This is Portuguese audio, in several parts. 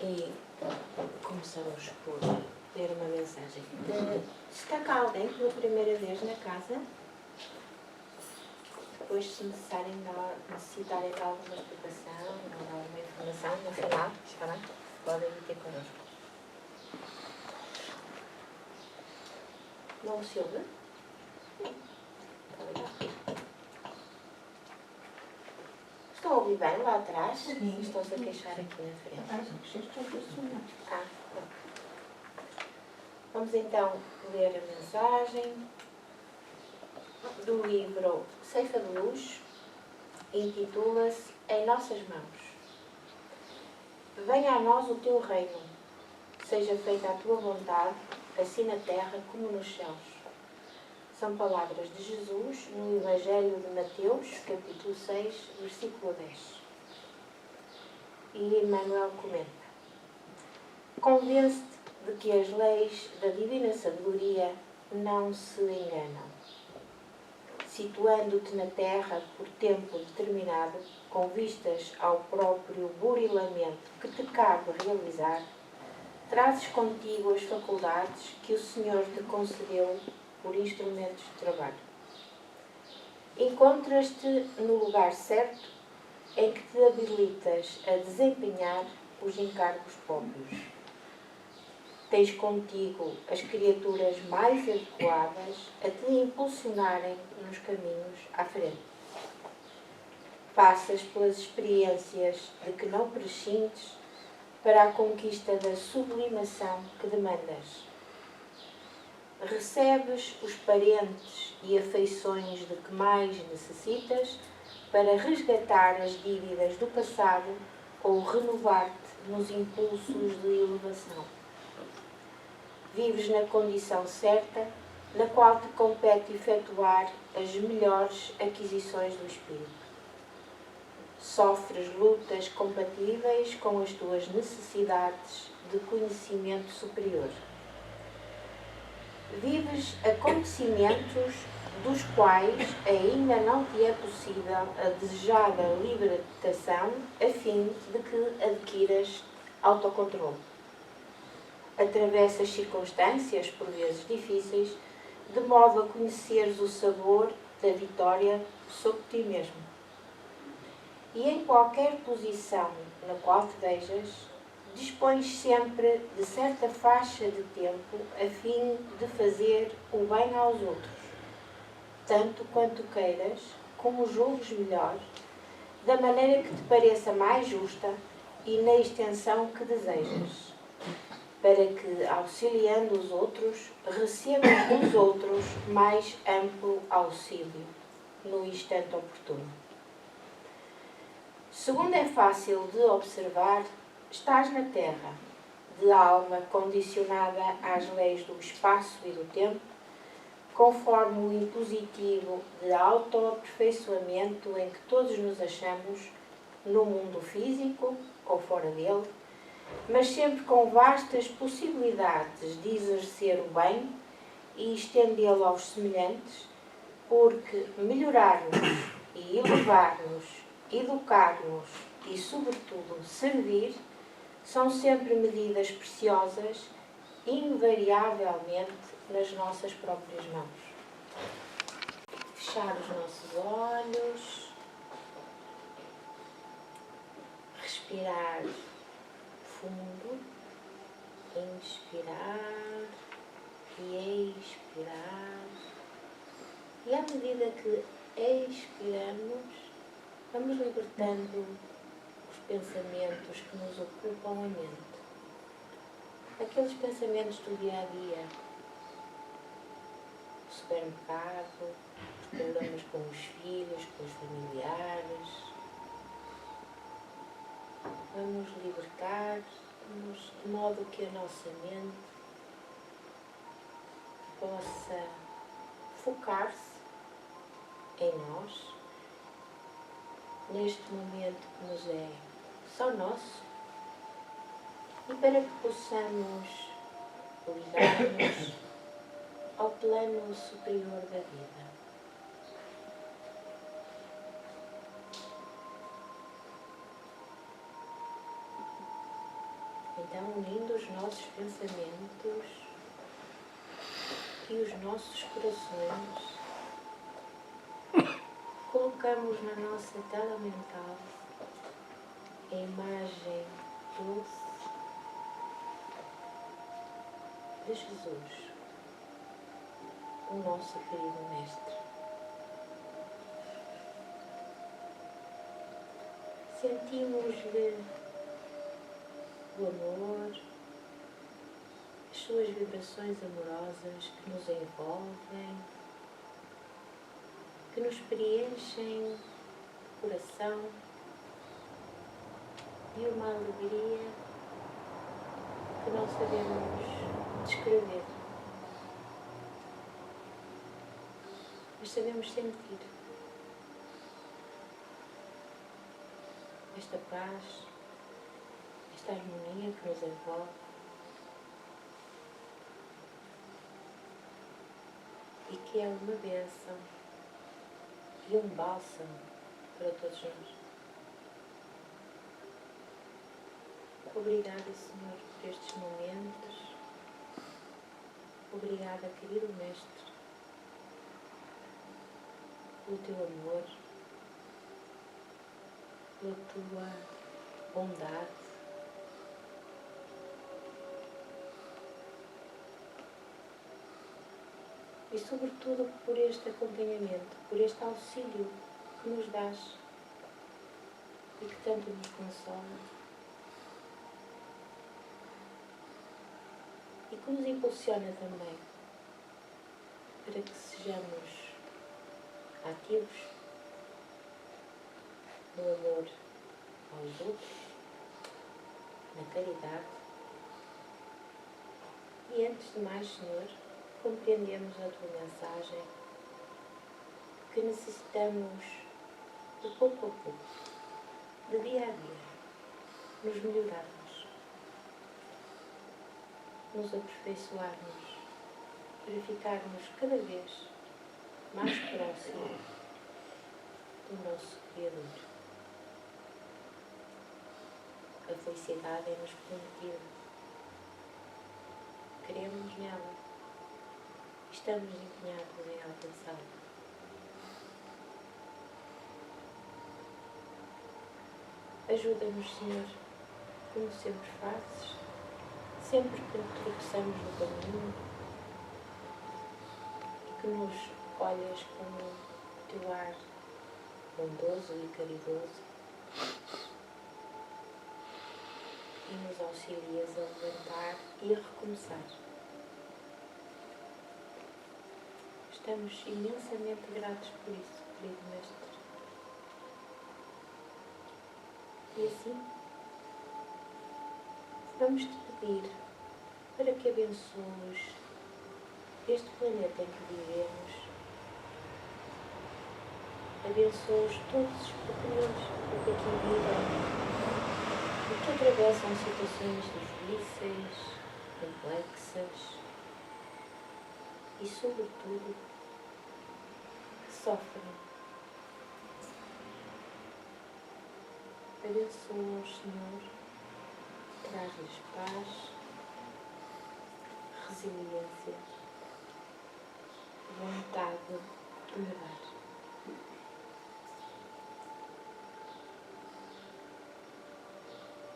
E começamos por ler uma mensagem. Está cá alguém pela primeira vez na casa? Depois, se necessitarem de alguma explicação ou alguma informação, no final, está bem? Podem ter connosco. Não se ouve? Sim. Estão a ouvir bem lá atrás? Sim. Estão-se a queixar aqui na frente. Vamos então ler a mensagem do livro Ceifa de Luz. Intitula-se Em Nossas Mãos. Venha a nós o teu reino, seja feita a tua vontade, assim na terra como nos céus. São palavras de Jesus no Evangelho de Mateus, capítulo 6, versículo 10. E Emmanuel comenta: convence-te de que as leis da divina sabedoria não se enganam. Situando-te na terra por tempo determinado, com vistas ao próprio burilamento que te cabe realizar, trazes contigo as faculdades que o Senhor te concedeu por instrumentos de trabalho. Encontras-te no lugar certo em que te habilitas a desempenhar os encargos próprios. Tens contigo as criaturas mais adequadas a te impulsionarem nos caminhos à frente. Passas pelas experiências de que não prescindes para a conquista da sublimação que demandas. Recebes os parentes e afeições de que mais necessitas para resgatar as dívidas do passado ou renovar-te nos impulsos de elevação. Vives na condição certa, na qual te compete efetuar as melhores aquisições do espírito. Sofres lutas compatíveis com as tuas necessidades de conhecimento superior. Vives acontecimentos dos quais ainda não te é possível a desejada libertação a fim de que adquiras autocontrole. Atravessas circunstâncias, por vezes difíceis, de modo a conheceres o sabor da vitória sobre ti mesmo. E em qualquer posição na qual te vejas, dispões sempre de certa faixa de tempo a fim de fazer o bem aos outros, tanto quanto queiras, como julgues melhor, da maneira que te pareça mais justa e na extensão que desejas, para que, auxiliando os outros, recebas dos outros mais amplo auxílio, no instante oportuno. Segundo é fácil de observar, estás na terra, de alma condicionada às leis do espaço e do tempo, conforme o impositivo de autoaperfeiçoamento em que todos nos achamos, no mundo físico ou fora dele, mas sempre com vastas possibilidades de exercer o bem e estendê-lo aos semelhantes, porque melhorar-nos e elevar-nos, educar-nos e, sobretudo, servir, são sempre medidas preciosas, invariavelmente nas nossas próprias mãos. Fechar os nossos olhos, respirar fundo, inspirar e expirar. E à medida que expiramos, vamos libertando os pensamentos que nos ocupam a mente. Aqueles pensamentos do dia a dia, o supermercado, os problemas com os filhos, com os familiares. Vamos libertar-nos de modo que a nossa mente possa focar-se em nós, neste momento que nos é só nosso, e para que possamos ligar-nos ao plano superior da vida. Então, unindo os nossos pensamentos e os nossos corações, colocamos na nossa tela mental a imagem doce de Jesus, o nosso querido Mestre. Sentimos-lhe o amor, as suas vibrações amorosas que nos envolvem, que nos preenchem o coração e uma alegria que não sabemos descrever, mas sabemos sentir. Esta paz, esta harmonia que nos envolve e que é uma bênção e um bálsamo para todos nós. Obrigada, Senhor, por estes momentos. Obrigada, querido Mestre, pelo teu amor, pela tua bondade. E, sobretudo, por este acompanhamento, por este auxílio que nos dás e que tanto nos consola e que nos impulsiona também para que sejamos ativos no amor aos outros, na caridade. E antes de mais, Senhor, compreendemos a tua mensagem que necessitamos de pouco a pouco, de dia a dia, nos melhorarmos, nos aperfeiçoarmos, para ficarmos cada vez mais próximos do nosso Criador. A felicidade é-nos prometida. Queremos nela. Estamos empenhados em alcançá-la. Ajuda-nos, Senhor, como sempre fazes, sempre que tropeçamos no caminho, e que nos olhas com o teu ar bondoso e caridoso e nos auxilias a levantar e a recomeçar. Estamos imensamente gratos por isso, querido Mestre. E assim, vamos-te pedir para que abençoes este planeta em que vivemos, abençoes todos os pequeninos que aqui vivem e que atravessam situações difíceis, complexas e, sobretudo, que sofrem. Abençoa-os, Senhor, traz-lhes paz, resiliência, vontade de melhorar.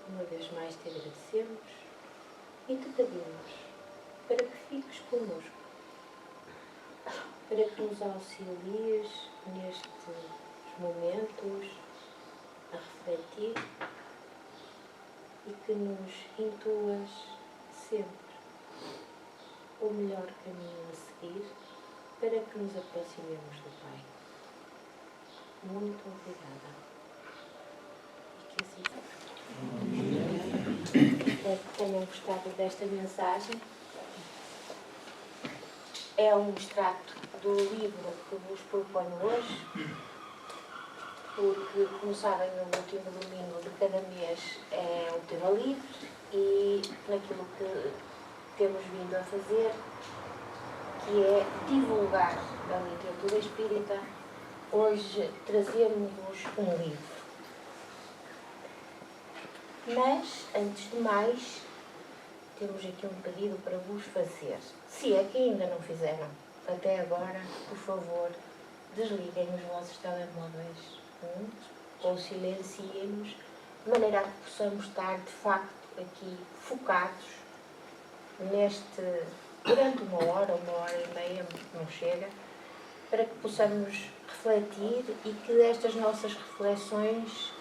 Uma vez mais te agradecemos e te pedimos para que fiques connosco, para que nos auxilies nestes momentos a refletir e que nos intuas sempre o melhor caminho a seguir para que nos aproximemos do Pai. Muito obrigada. E que assim seja. Espero que tenham gostado desta mensagem. É um extrato do livro que vos proponho hoje, porque, como sabem, no último domingo de cada mês é um tema livre e naquilo que temos vindo a fazer, que é divulgar a literatura espírita, hoje trazemos-vos um livro. Mas, antes de mais, temos aqui um pedido para vos fazer. Se é que ainda não fizeram até agora, por favor, desliguem os vossos telemóveis ou silenciem-nos, de maneira a que possamos estar, de facto, aqui focados durante uma hora e meia, não chega, para que possamos refletir e que estas nossas reflexões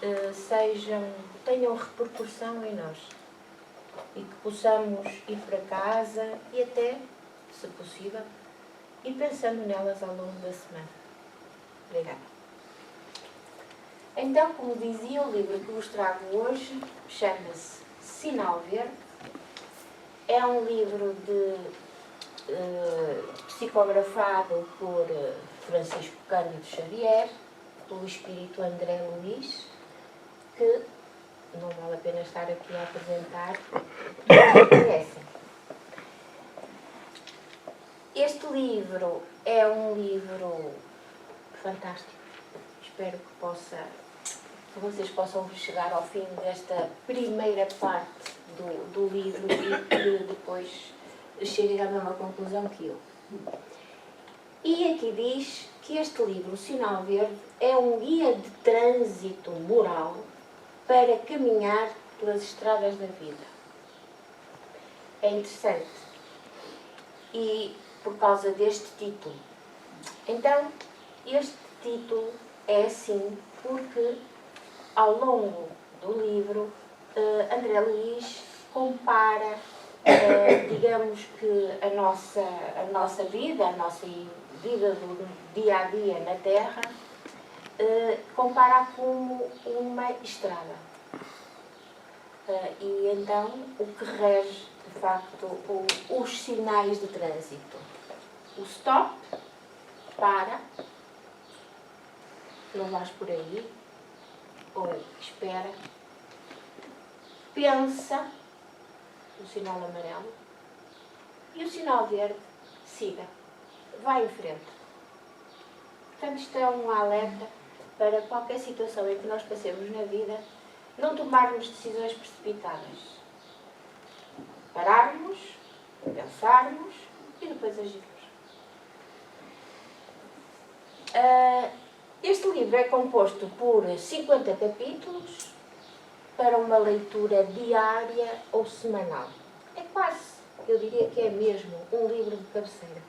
tenham repercussão em nós. E que possamos ir para casa e até, se possível, ir pensando nelas ao longo da semana. Obrigada. Então, como dizia, o livro que vos trago hoje chama-se Sinal Verde. É um livro psicografado por Francisco Cândido Xavier, pelo espírito André Luiz, que não vale a pena estar aqui a apresentar, não conhecem. Este livro é um livro fantástico. Espero que vocês possam chegar ao fim desta primeira parte do livro e que depois cheguem à mesma conclusão que eu. E aqui diz que este livro, O Sinal Verde, é um guia de trânsito moral para caminhar pelas estradas da vida. É interessante. E por causa deste título. Então, este título é assim porque, ao longo do livro, André Luiz compara, digamos que a nossa vida do dia a dia na Terra, compara como uma estrada. E então, o que rege, de facto, os sinais de trânsito. O stop, para, não vais por aí, ou espera, pensa, o sinal amarelo, e o sinal verde, siga, vai em frente. Portanto, isto é um alerta para qualquer situação em que nós passemos na vida, não tomarmos decisões precipitadas. Pararmos, pensarmos e depois agirmos. Este livro é composto por 50 capítulos para uma leitura diária ou semanal. É quase, eu diria que é mesmo, um livro de cabeceira.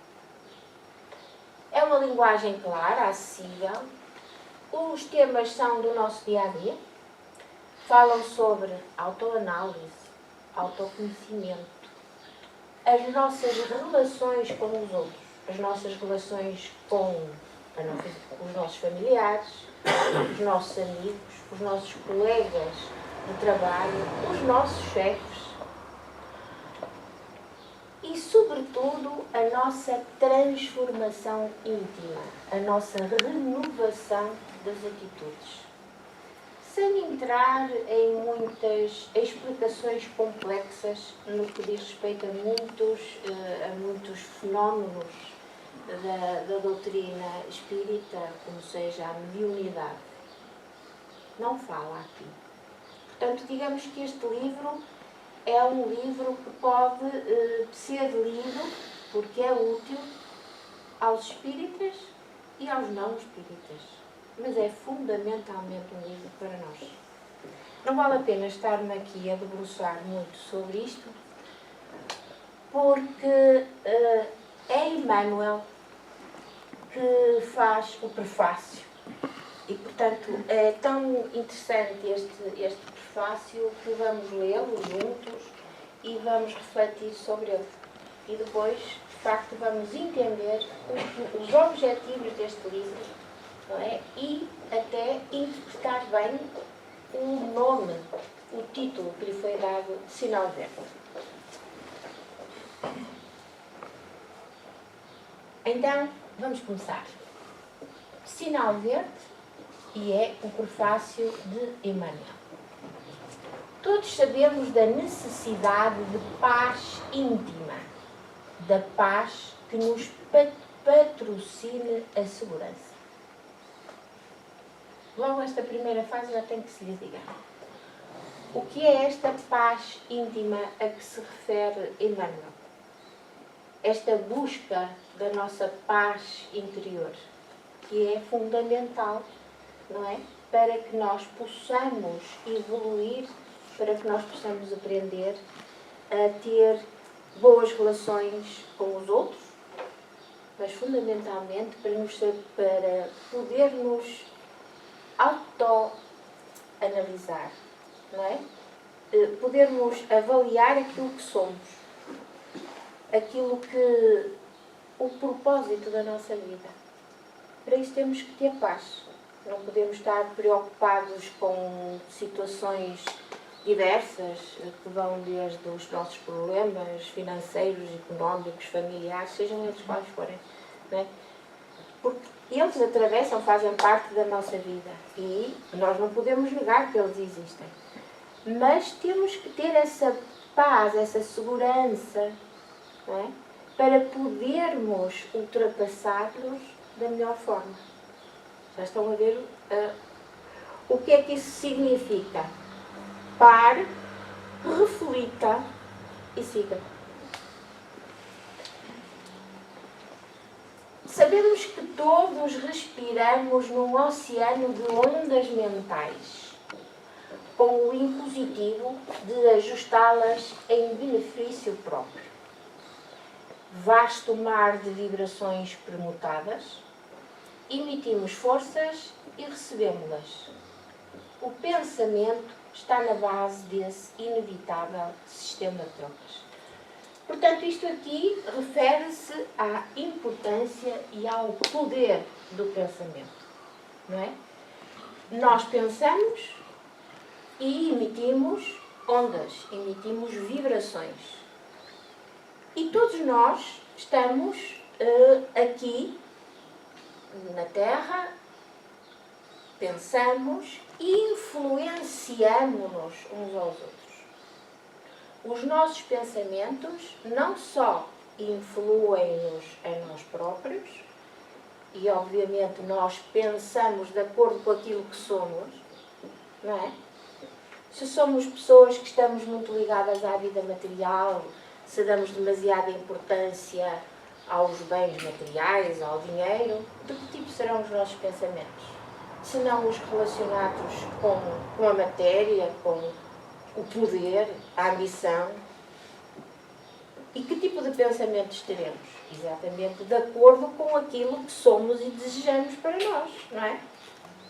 É uma linguagem clara, acessível. Os temas são do nosso dia-a-dia. Falam sobre autoanálise, autoconhecimento, as nossas relações com os outros, as nossas relações com os nossos familiares, os nossos amigos, os nossos colegas de trabalho, os nossos chefes e, sobretudo, a nossa transformação íntima, a nossa renovação das atitudes. Sem entrar em muitas explicações complexas no que diz respeito a muitos fenómenos da doutrina espírita, como seja a mediunidade. Não fala aqui. Portanto, digamos que este livro é um livro que pode ser lido, porque é útil aos espíritas e aos não espíritas. Mas é fundamentalmente um livro para nós. Não vale a pena estar-me aqui a debruçar muito sobre isto, porque é Emmanuel que faz o prefácio. E, portanto, é tão interessante este prefácio que vamos lê-lo juntos e vamos refletir sobre ele. E depois, de facto, vamos entender os objetivos deste livro, não é? E até interpretar bem o nome, o título que lhe foi dado de Sinal Verde. Então, vamos começar. Sinal Verde, e é o prefácio de Emmanuel. Todos sabemos da necessidade de paz íntima, da paz que nos patrocine a segurança. Logo esta primeira fase já tem que se lhe diga. O que é esta paz íntima a que se refere Emmanuel? Esta busca da nossa paz interior, que é fundamental, não é? Para que nós possamos evoluir, para que nós possamos aprender a ter boas relações com os outros, mas fundamentalmente para podermos autoanalisar, não é? Podermos avaliar aquilo que somos, aquilo que o propósito da nossa vida. Para isso temos que ter paz. Não podemos estar preocupados com situações diversas que vão desde os nossos problemas financeiros, económicos, familiares, sejam eles quais forem, não é? Porque eles atravessam, fazem parte da nossa vida e nós não podemos negar que eles existem. Mas temos que ter essa paz, essa segurança, não é? Para podermos ultrapassar-los da melhor forma. Já estão a ver o que é que isso significa? Pare, reflita e siga. Sabemos que todos respiramos num oceano de ondas mentais, com o impositivo de ajustá-las em benefício próprio. Vasto mar de vibrações permutadas, emitimos forças e recebemos-las. O pensamento está na base desse inevitável sistema de trocas. Portanto, isto aqui refere-se à importância e ao poder do pensamento, não é? Nós pensamos e emitimos ondas, emitimos vibrações. E todos nós estamos aqui na Terra, pensamos e influenciamos-nos uns aos outros. Os nossos pensamentos não só influem-nos a nós próprios, e obviamente nós pensamos de acordo com aquilo que somos, não é? Se somos pessoas que estamos muito ligadas à vida material, se damos demasiada importância aos bens materiais, ao dinheiro, de que tipo serão os nossos pensamentos? Se não os relacionados com a matéria, com o poder, a ambição. E que tipo de pensamentos teremos? Exatamente de acordo com aquilo que somos e desejamos para nós, não é?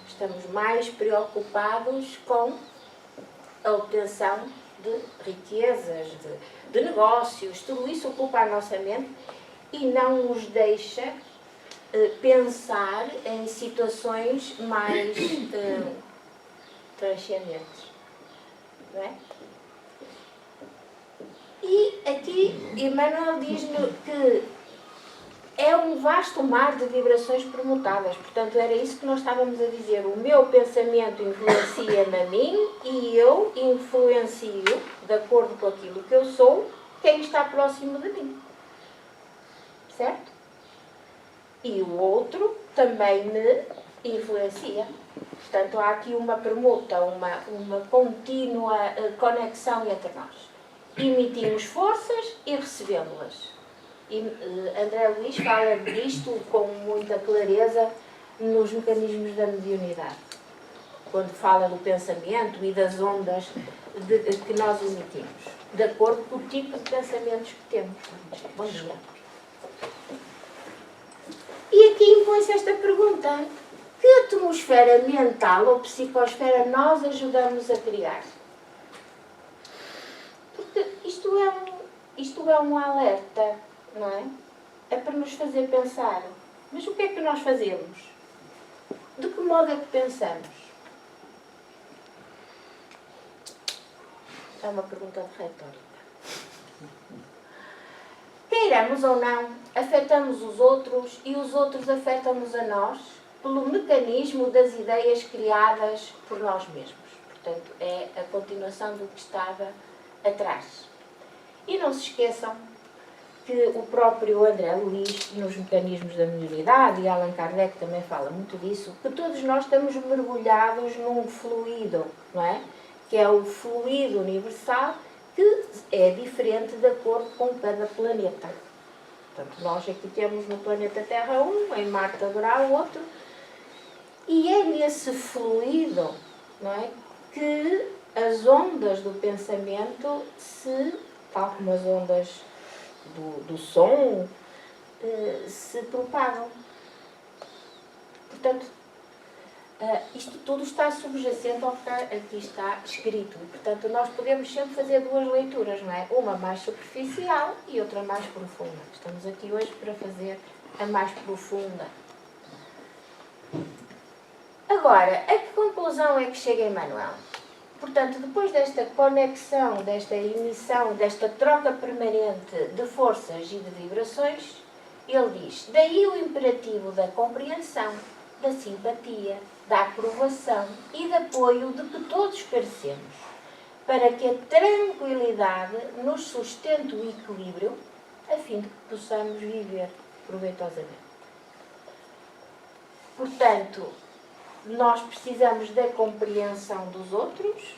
Estamos mais preocupados com a obtenção de riquezas, de negócios, tudo isso ocupa a nossa mente e não nos deixa pensar em situações mais transcendentes, não é? E aqui Emmanuel diz-nos que é um vasto mar de vibrações permutadas. Portanto, era isso que nós estávamos a dizer. O meu pensamento influencia-me a mim e eu influencio, de acordo com aquilo que eu sou, quem está próximo de mim. Certo? E o outro também me influencia. Portanto, há aqui uma permuta, uma contínua conexão entre nós. Emitimos forças e recebemos-las. E André Luís fala disto com muita clareza nos mecanismos da mediunidade, quando fala do pensamento e das ondas que nós emitimos, de acordo com o tipo de pensamentos que temos. Bom dia. E aqui impõe-se esta pergunta: que atmosfera mental ou psicosfera nós ajudamos a criar? Porque isto é um alerta, não é? É para nos fazer pensar. Mas o que é que nós fazemos? De que modo é que pensamos? É uma pergunta de retórica. Queiramos ou não, afetamos os outros e os outros afetam-nos a nós pelo mecanismo das ideias criadas por nós mesmos. Portanto, é a continuação do que estava atrás. E não se esqueçam que o próprio André Luís, nos mecanismos da mediunidade, e Allan Kardec também fala muito disso, que todos nós estamos mergulhados num fluido, não é? que é o fluido universal, que é diferente de acordo com cada planeta. Portanto, nós aqui temos no planeta Terra um, em Marte haverá outro, e é nesse fluido, não é, que as ondas do pensamento tal como as ondas do som, se propagam. Portanto, isto tudo está subjacente ao que aqui está escrito. E, portanto, nós podemos sempre fazer duas leituras, não é? Uma mais superficial e outra mais profunda. Estamos aqui hoje para fazer a mais profunda. Agora, a que conclusão é que chega Emmanuel? Portanto, depois desta conexão, desta emissão, desta troca permanente de forças e de vibrações, ele diz: daí o imperativo da compreensão, da simpatia, da aprovação e de apoio de que todos carecemos, para que a tranquilidade nos sustente o equilíbrio, a fim de que possamos viver proveitosamente. Portanto, nós precisamos da compreensão dos outros,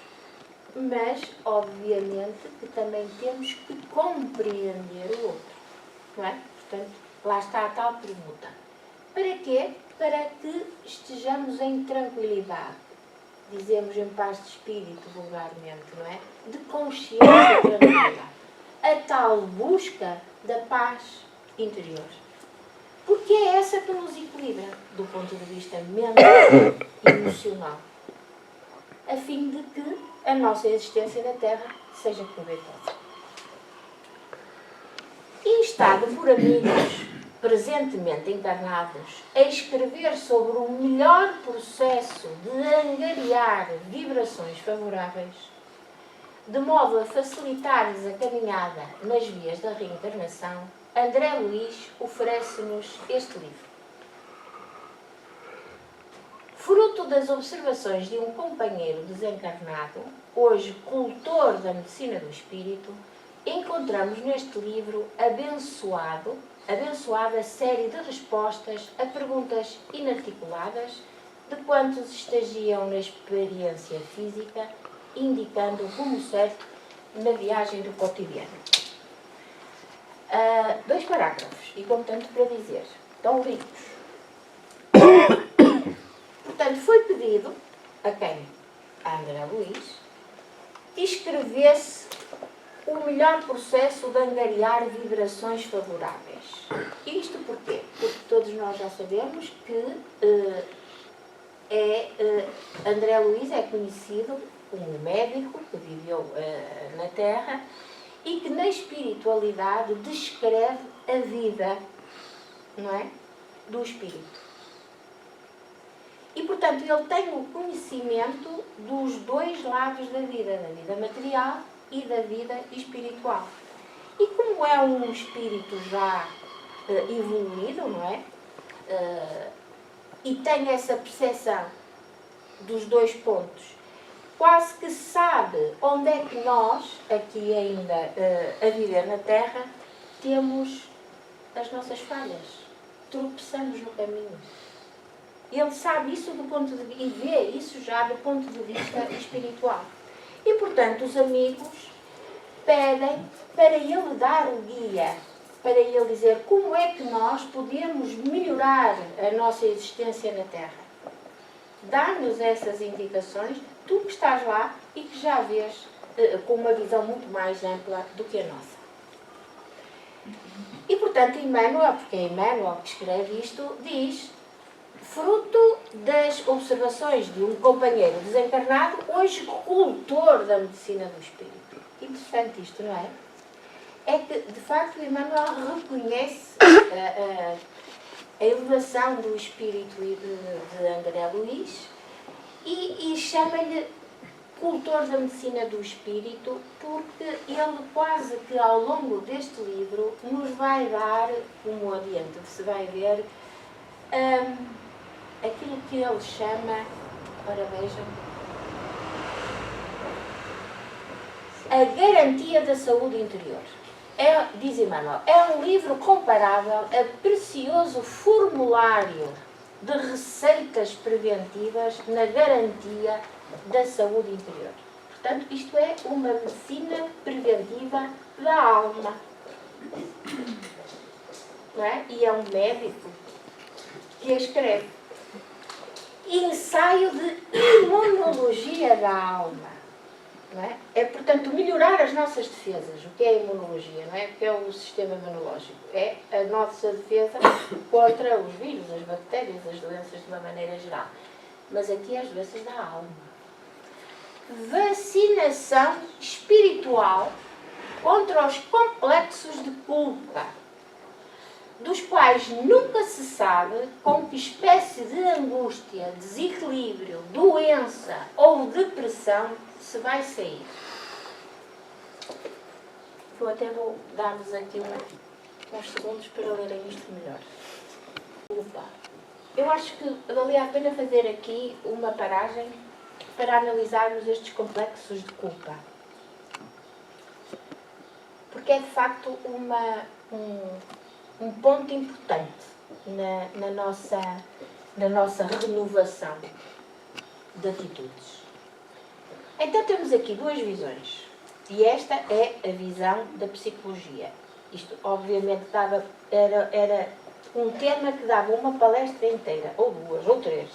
mas, obviamente, que também temos que compreender o outro. Não é? Portanto, lá está a tal pergunta. Para quê? Para que estejamos em tranquilidade. Dizemos em paz de espírito, vulgarmente, não é? De consciência e tranquilidade. A tal busca da paz interior. Porque é essa que nos equilibra, do ponto de vista mental e emocional, a fim de que a nossa existência na Terra seja proveitosa. E estado por amigos presentemente encarnados a escrever sobre o melhor processo de angariar vibrações favoráveis, de modo a facilitar-lhes a caminhada nas vias da reencarnação, André Luiz oferece-nos este livro. Fruto das observações de um companheiro desencarnado, hoje cultor da medicina do espírito, encontramos neste livro abençoada série de respostas a perguntas inarticuladas de quantos estagiam na experiência física, indicando o rumo certo na viagem do cotidiano. 2 parágrafos, e com tanto para dizer, tão ricos. Portanto, foi pedido a quem? A André Luiz, que escrevesse o melhor processo de angariar vibrações favoráveis. E isto porquê? Porque todos nós já sabemos que André Luiz é conhecido como um médico que viveu na Terra e que na espiritualidade descreve a vida, não é? Do espírito. E, portanto, ele tem o conhecimento dos dois lados da vida material e da vida espiritual. E como é um espírito já evoluído, não é? E tem essa percepção dos dois pontos, quase que sabe onde é que nós, aqui ainda a viver na Terra, temos as nossas falhas, tropeçamos no caminho. Ele sabe isso e vê isso já do ponto de vista espiritual. E, portanto, os amigos pedem para ele dar o guia, para ele dizer como é que nós podemos melhorar a nossa existência na Terra. Dá-nos essas indicações, tu que estás lá e que já vês com uma visão muito mais ampla do que a nossa. E, portanto, Emmanuel, porque é Emmanuel que escreve isto, diz: fruto das observações de um companheiro desencarnado, hoje cultor da medicina do espírito. Interessante isto, não é? É que, de facto, Emmanuel reconhece a elevação do espírito de André Luiz e chama-lhe cultor da medicina do espírito, porque ele quase que ao longo deste livro nos vai dar, como adiante se vai ver, aquilo que ele chama, ora vejam, a garantia da saúde interior. Diz Emmanuel, é um livro comparável a precioso formulário de receitas preventivas na garantia da saúde interior. Portanto, isto é uma medicina preventiva da alma. Não é? E é um médico que a escreve. Ensaio de imunologia da alma. Não é? É, portanto, melhorar as nossas defesas. O que é a imunologia? Não é? O que é o sistema imunológico? É a nossa defesa contra os vírus, as bactérias, as doenças de uma maneira geral. Mas aqui as doenças da alma. Vacinação espiritual contra os complexos de culpa, dos quais nunca se sabe com que espécie de angústia, desequilíbrio, doença ou depressão se vai sair. Eu até vou dar-vos aqui uns segundos para lerem isto melhor. Culpa. Eu acho que valia a pena fazer aqui uma paragem para analisarmos estes complexos de culpa. Porque é de facto um ponto importante na nossa renovação de atitudes. Então temos aqui duas visões. E esta é a visão da psicologia. Isto obviamente era um tema que dava uma palestra inteira, ou duas, ou três.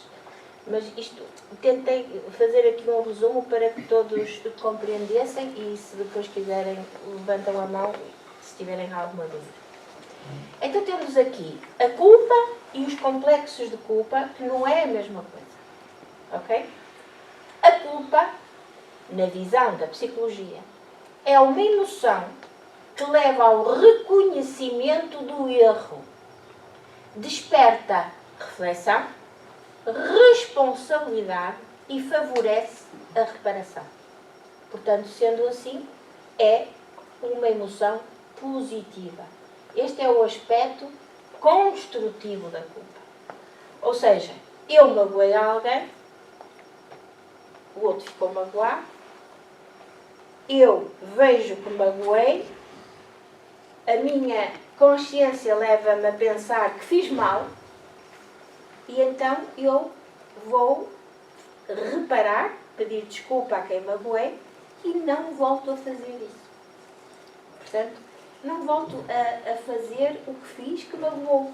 Mas isto, tentei fazer aqui um resumo para que todos compreendessem e se depois quiserem, levantam a mão se tiverem alguma dúvida. Então temos aqui a culpa e os complexos de culpa, que não é a mesma coisa. Ok? A culpa, na visão da psicologia, é uma emoção que leva ao reconhecimento do erro, desperta reflexão, responsabilidade e favorece a reparação. Portanto, sendo assim, é uma emoção positiva. Este é o aspecto construtivo da culpa. Ou seja, eu magoei alguém, o outro ficou magoado, eu vejo que magoei, a minha consciência leva-me a pensar que fiz mal, e então eu vou reparar, pedir desculpa a quem magoei e não volto a fazer isso. Portanto, não volto a fazer o que fiz que magoou.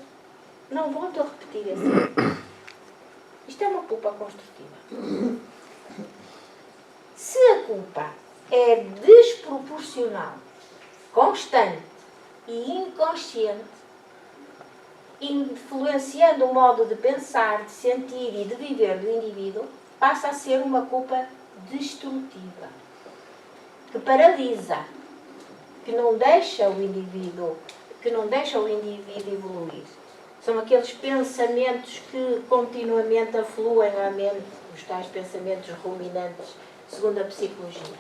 Não volto a repetir esse erro. Isto é uma culpa construtiva. Se a culpa é desproporcional, constante e inconsciente, influenciando o modo de pensar, de sentir e de viver do indivíduo, passa a ser uma culpa destrutiva, que paralisa, que não deixa o indivíduo evoluir. São aqueles pensamentos que continuamente afluem à mente, os tais pensamentos ruminantes, segundo a psicologia.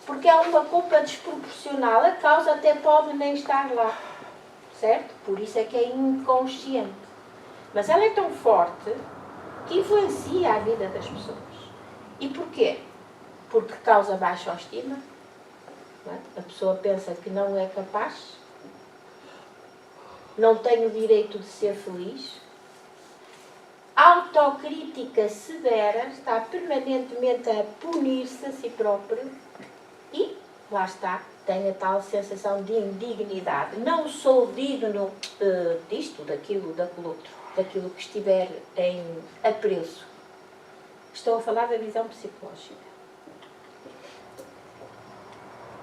Porque há uma culpa desproporcional, a causa até pode nem estar lá. Certo? Por isso é que é inconsciente. Mas ela é tão forte que influencia a vida das pessoas. E porquê? Porque causa baixa autoestima. Não é? A pessoa pensa que não é capaz, não tem o direito de ser feliz, autocrítica severa, está permanentemente a punir-se a si próprio e, lá está, tem a tal sensação de indignidade. Não sou digno disto, daquilo, daquilo outro, daquilo que estiver em apreço. Estou a falar da visão psicológica.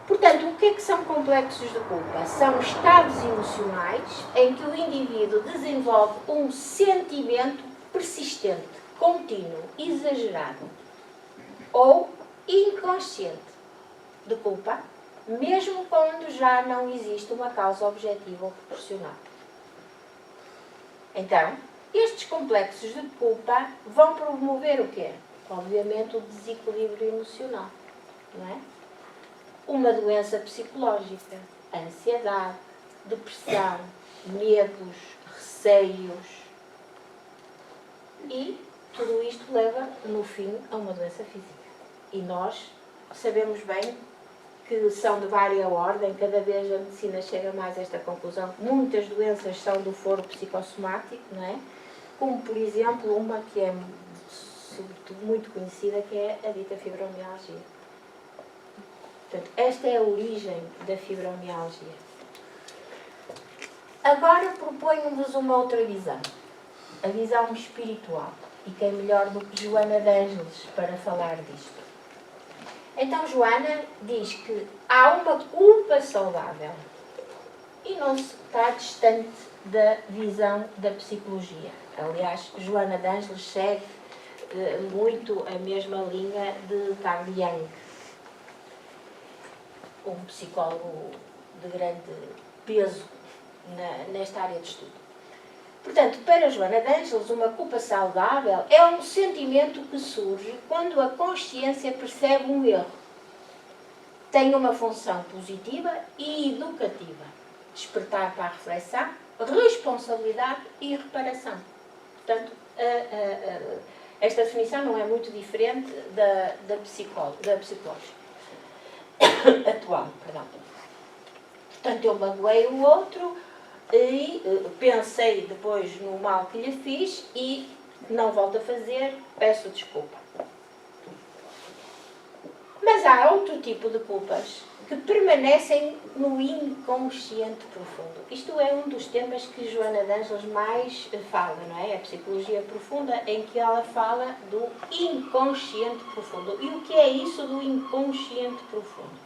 Portanto, o que é que são complexos de culpa? São estados emocionais em que o indivíduo desenvolve um sentimento persistente, contínuo, exagerado ou inconsciente de culpa, mesmo quando já não existe uma causa objetiva ou proporcional. Então, estes complexos de culpa vão promover o quê? Obviamente o desequilíbrio emocional, não é? Uma doença psicológica, ansiedade, depressão, medos, receios. E tudo isto leva, no fim, a uma doença física. E nós sabemos bem que são de vária ordem, cada vez a medicina chega mais a esta conclusão. Muitas doenças são do foro psicossomático, não é? Como, por exemplo, uma que é sobretudo muito conhecida, que é a dita fibromialgia. Portanto, esta é a origem da fibromialgia. Agora proponho-vos uma outra visão. A visão espiritual. E quem melhor do que Joana de Ângeles para falar disto? Então, Joana diz que há uma culpa saudável. E não se está distante da visão da psicologia. Aliás, Joana de Ângeles segue muito a mesma linha de Carl Jung, um psicólogo de grande peso nesta área de estudo. Portanto, para Joana de Ângeles, uma culpa saudável é um sentimento que surge quando a consciência percebe um erro. Tem uma função positiva e educativa. Despertar para a reflexão, responsabilidade e reparação. Portanto, esta definição não é muito diferente da psicológica atual. Perdão. Portanto, eu magoei o outro e pensei depois no mal que lhe fiz e não volto a fazer, peço desculpa. Mas há outro tipo de culpas que permanecem no inconsciente profundo. Isto é um dos temas que Joana de Ângeles mais fala, não é? A psicologia profunda, em que ela fala do inconsciente profundo. E o que é isso do inconsciente profundo?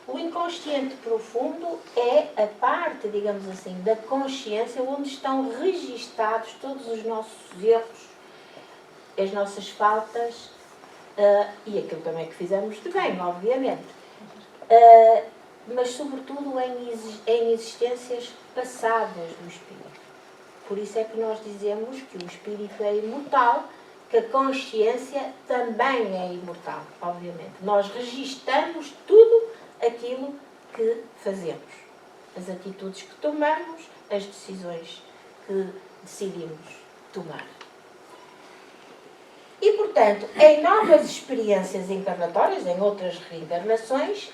O inconsciente profundo é a parte, digamos assim, da consciência onde estão registados todos os nossos erros, as nossas faltas e aquilo também que fizemos de bem, obviamente. Mas sobretudo em existências passadas do espírito. Por isso é que nós dizemos que o espírito é imortal, que a consciência também é imortal, obviamente. Nós registamos tudo aquilo que fazemos, as atitudes que tomamos, as decisões que decidimos tomar. E, portanto, em novas experiências encarnatórias, em outras reencarnações,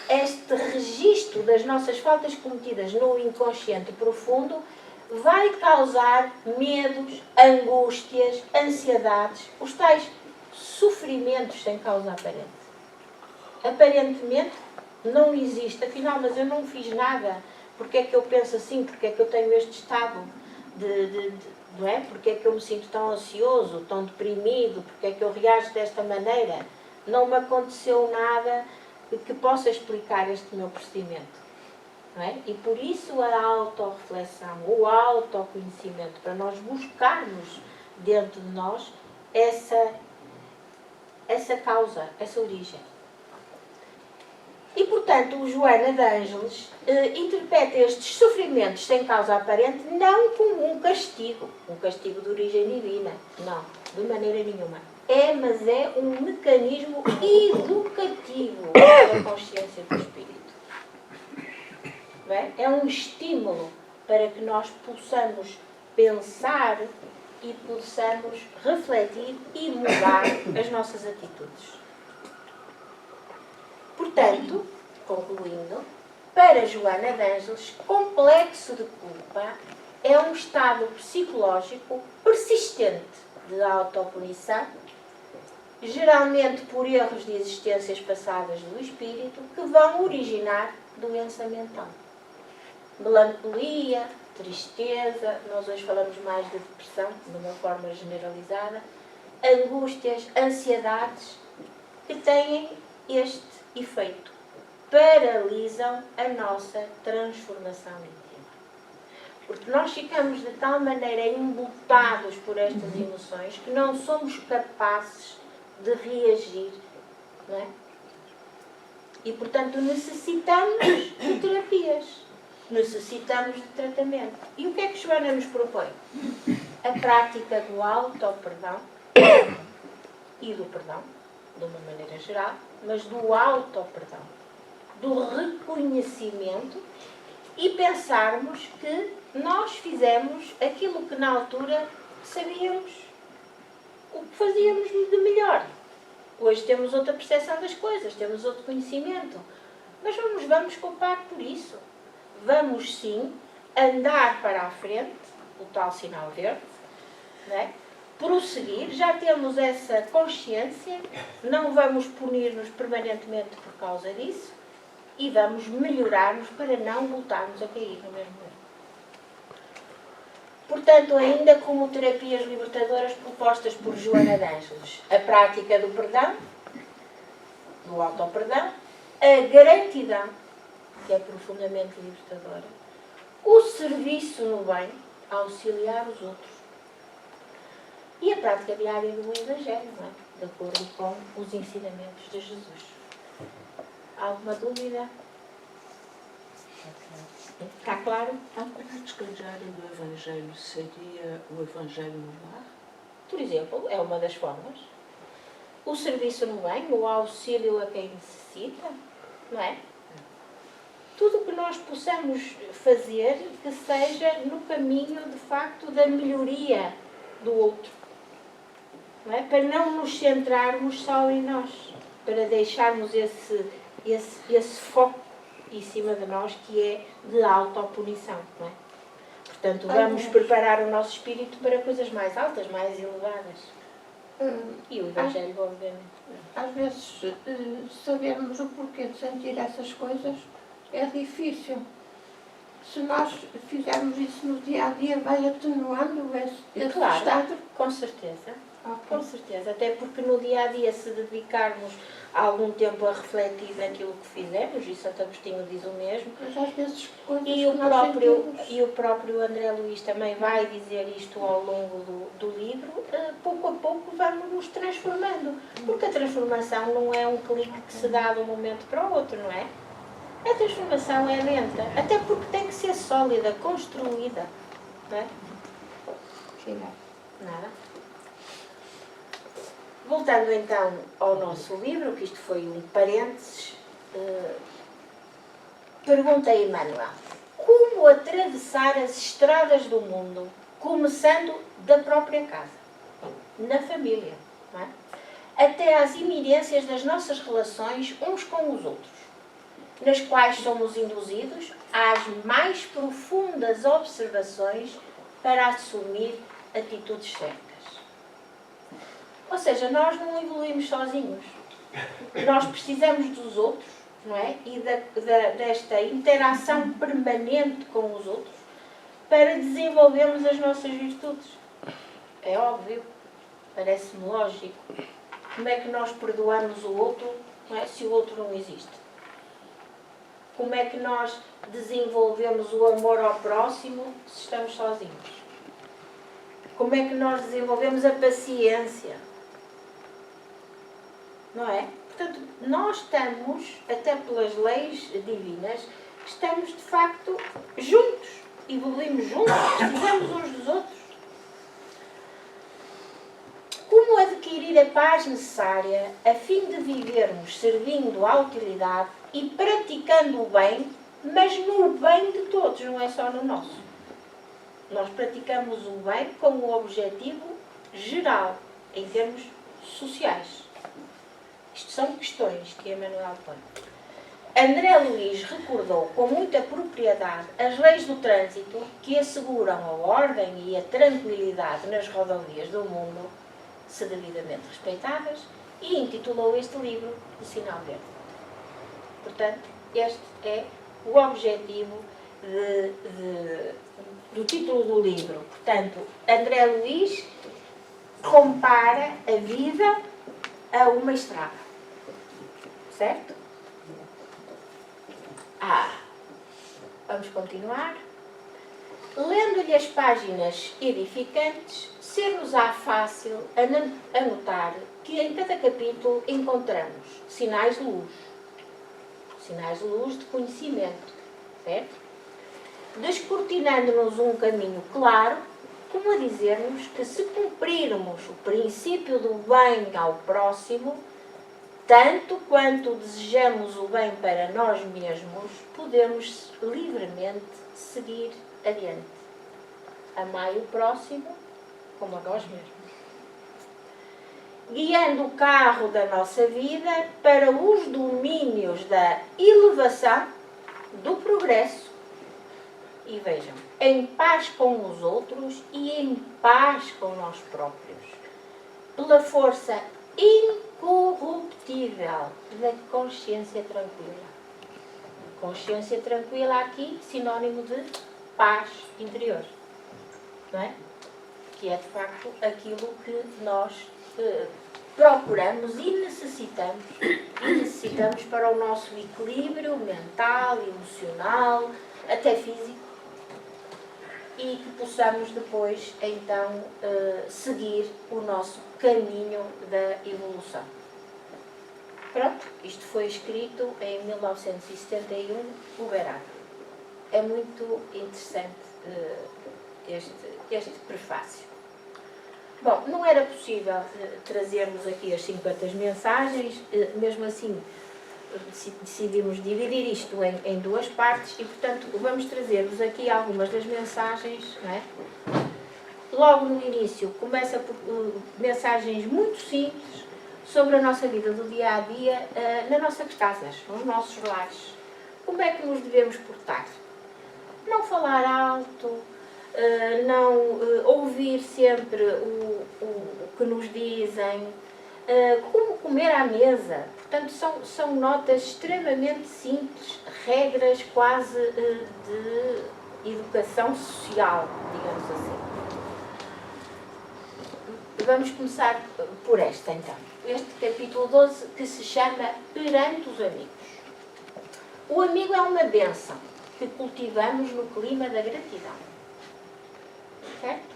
este registro das nossas faltas cometidas no inconsciente profundo vai causar medos, angústias, ansiedades, os tais sofrimentos sem causa aparente. Aparentemente não existe, afinal, mas eu não fiz nada, porque é que eu penso assim, porque é que eu tenho este estado não é? Porque é que eu me sinto tão ansioso, tão deprimido, porque é que eu reajo desta maneira? Não me aconteceu nada que possa explicar este meu procedimento. Não é? E por isso a autorreflexão, o autoconhecimento, para nós buscarmos dentro de nós essa causa, essa origem. E, portanto, o Joana de Ângeles interpreta estes sofrimentos sem causa aparente não como um castigo de origem divina, não, de maneira nenhuma. Mas é um mecanismo educativo da consciência do espírito. Não é? É um estímulo para que nós possamos pensar e possamos refletir e mudar as nossas atitudes. Portanto, concluindo, para Joana de Ângeles, complexo de culpa é um estado psicológico persistente de autopunição, geralmente por erros de existências passadas do espírito, que vão originar doença mental. Melancolia, tristeza, nós hoje falamos mais de depressão, de uma forma generalizada, angústias, ansiedades, que têm este efeito, paralisam a nossa transformação íntima. Porque nós ficamos de tal maneira embutados por estas emoções que não somos capazes de reagir, não é? E, portanto, necessitamos de terapias, necessitamos de tratamento. E o que é que Joana nos propõe? A prática do auto-perdão e do perdão, de uma maneira geral, mas do auto-perdão, do reconhecimento e pensarmos que nós fizemos aquilo que na altura sabíamos, o que fazíamos de melhor. Hoje temos outra percepção das coisas, temos outro conhecimento, mas não nos vamos culpar por isso. Vamos sim andar para a frente, o tal sinal verde, não é? prosseguir, já temos essa consciência, não vamos punir-nos permanentemente por causa disso e vamos melhorar-nos para não voltarmos a cair no mesmo erro. Portanto, ainda como terapias libertadoras propostas por Joana de Ângeles, a prática do perdão, do auto-perdão, a gratidão, que é profundamente libertadora, o serviço no bem, auxiliar os outros, e a prática diária do Evangelho, não é? De acordo com os ensinamentos de Jesus. Alguma dúvida? Está claro? A prática diária do Evangelho seria o Evangelho no lar? Por exemplo, é uma das formas. O serviço no bem, o auxílio a quem necessita, não é? Tudo o que nós possamos fazer que seja no caminho, de facto, da melhoria do outro. Não é? Para não nos centrarmos só em nós. Para deixarmos esse foco em cima de nós, que é de autopunição. Não é? Portanto, vamos preparar o nosso espírito para coisas mais altas, mais elevadas. E o Evangelho, obviamente. Às vezes, sabermos o porquê de sentir essas coisas é difícil. Se nós fizermos isso no dia a dia, vai atenuando esse Claro, estado. com certeza. Okay. Com certeza. Até porque no dia a dia, se dedicarmos algum tempo a refletir naquilo que fizemos, e Santo Agostinho diz o mesmo, Mas às vezes coisas e que o nós sentimos. próprio André Luís também vai dizer isto ao longo do livro, pouco a pouco vamos nos transformando. Porque a transformação não é um clique que se dá de um momento para o outro, não é? A transformação é lenta, até porque tem que ser sólida, construída. Não é? Nada. Voltando então ao nosso livro, que isto foi um parênteses, pergunta a Emmanuel: como atravessar as estradas do mundo, começando da própria casa, na família, não é? Até às iminências das nossas relações uns com os outros, nas quais somos induzidos às mais profundas observações para assumir atitudes certas. Ou seja, nós não evoluímos sozinhos. Nós precisamos dos outros, não é? E desta interação permanente com os outros para desenvolvermos as nossas virtudes. É óbvio, parece-me lógico. Como é que nós perdoamos o outro, não é? Se o outro não existe? Como é que nós desenvolvemos o amor ao próximo se estamos sozinhos? Como é que nós desenvolvemos a paciência? Não é? Portanto, nós estamos, até pelas leis divinas, estamos de facto juntos, evoluímos juntos, precisamos uns dos outros. Como adquirir a paz necessária a fim de vivermos servindo à utilidade e praticando o bem, mas no bem de todos, não é só no nosso. Nós praticamos o bem com o objetivo geral, em termos sociais. Isto são questões que Emmanuel põe. André Luís recordou com muita propriedade as leis do trânsito que asseguram a ordem e a tranquilidade nas rodovias do mundo, se devidamente respeitadas, e intitulou este livro de Sinal Verde. Portanto, este é o objetivo do título do livro. Portanto, André Luís compara a vida a uma estrada. Certo? Vamos continuar. Lendo-lhe as páginas edificantes, ser-nos-á fácil anotar que em cada capítulo encontramos sinais de luz. Sinais de luz de conhecimento. Certo? Descortinando-nos um caminho claro, como a dizer-nos que se cumprirmos o princípio do bem ao próximo, tanto quanto desejamos o bem para nós mesmos, podemos livremente seguir adiante. Amai o próximo como a nós mesmos. Guiando o carro da nossa vida para os domínios da elevação, do progresso E vejam, em paz com os outros e em paz com nós próprios, pela força incorruptível da consciência tranquila. Consciência tranquila aqui, sinónimo de paz interior, não é? Que é de facto aquilo que nós procuramos e necessitamos para o nosso equilíbrio mental, emocional, até físico, e que possamos depois então seguir o nosso caminho da evolução. Pronto, isto foi escrito em 1971, Uberaba. É muito interessante este prefácio. Bom, não era possível trazermos aqui as 50 mensagens, mesmo assim decidimos dividir isto em duas partes e, portanto, vamos trazer-vos aqui algumas das mensagens, não é? Logo no início, começa por mensagens muito simples sobre a nossa vida do dia-a-dia nas nossas casas, nos nossos lares. Como é que nos devemos portar? Não falar alto, não ouvir sempre o que nos dizem, como comer à mesa. Portanto, são notas extremamente simples, regras quase de educação social, digamos assim. Vamos começar por esta, então. Este capítulo 12, que se chama Perante os Amigos. O amigo é uma bênção que cultivamos no clima da gratidão. Certo?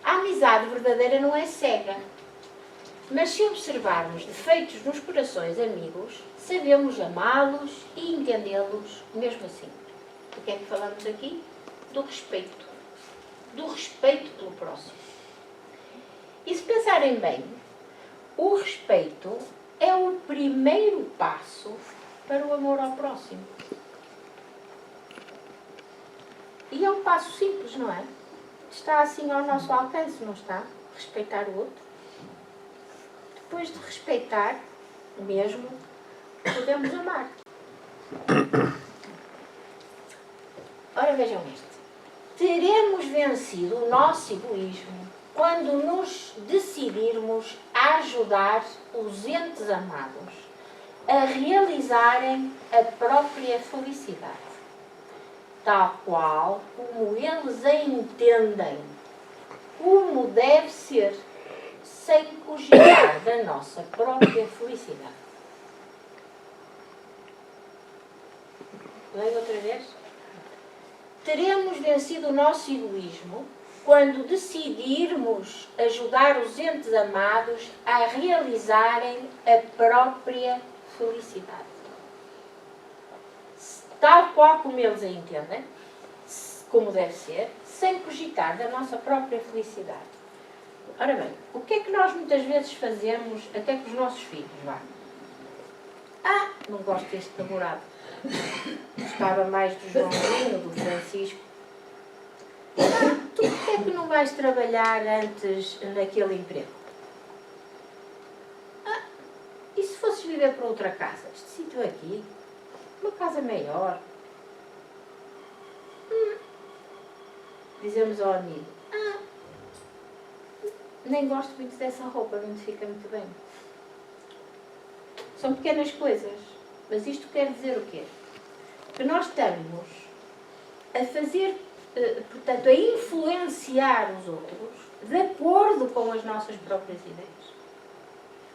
A amizade verdadeira não é cega. Mas se observarmos defeitos nos corações amigos, sabemos amá-los e entendê-los mesmo assim. Do que é que falamos aqui? Do respeito. Do respeito pelo próximo. E se pensarem bem, o respeito é o primeiro passo para o amor ao próximo. E é um passo simples, não é? Está assim ao nosso alcance, não está? Respeitar o outro. Depois de respeitar, mesmo, podemos amar. Ora, vejam isto. Teremos vencido o nosso egoísmo quando nos decidirmos a ajudar os entes amados a realizarem a própria felicidade, tal qual como eles a entendem, como deve ser, sem cogitar da nossa própria felicidade. Leio outra vez? Teremos vencido o nosso egoísmo quando decidirmos ajudar os entes amados a realizarem a própria felicidade. Tal qual como eles a entendem, como deve ser, sem cogitar da nossa própria felicidade. Ora bem, o que é que nós muitas vezes fazemos até com os nossos filhos? Vá. Não gosto deste namorado. Gostava mais do Joãozinho, do Francisco. Tu porquê é que não vais trabalhar antes naquele emprego? E se fosses viver para outra casa? Este sítio aqui? Uma casa maior? Dizemos ao amigo, nem gosto muito dessa roupa, não me fica muito bem. São pequenas coisas, mas isto quer dizer o quê? Que nós estamos a fazer, portanto, a influenciar os outros de acordo com as nossas próprias ideias,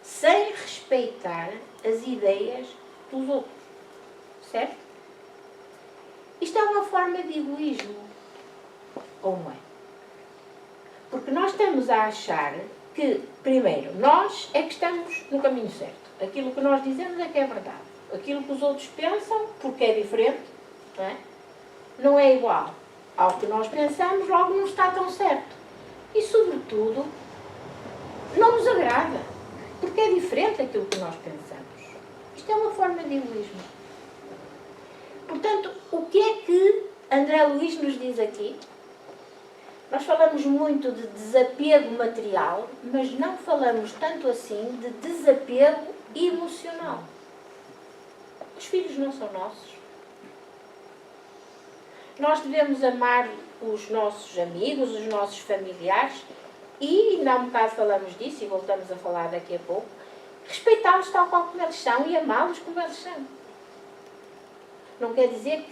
sem respeitar as ideias dos outros, certo? Isto é uma forma de egoísmo, ou não é? Porque nós estamos a achar que, primeiro, nós é que estamos no caminho certo. Aquilo que nós dizemos é que é verdade. Aquilo que os outros pensam, porque é diferente, não é igual ao que nós pensamos, logo não está tão certo. E, sobretudo, não nos agrada, porque é diferente daquilo que nós pensamos. Isto é uma forma de egoísmo. Portanto, o que é que André Luiz nos diz aqui? Nós falamos muito de desapego material, mas não falamos tanto assim de desapego emocional. Os filhos não são nossos. Nós devemos amar os nossos amigos, os nossos familiares e, ainda há um bocado falamos disso e voltamos a falar daqui a pouco, respeitá-los tal qual como eles são e amá-los como eles são. Não quer dizer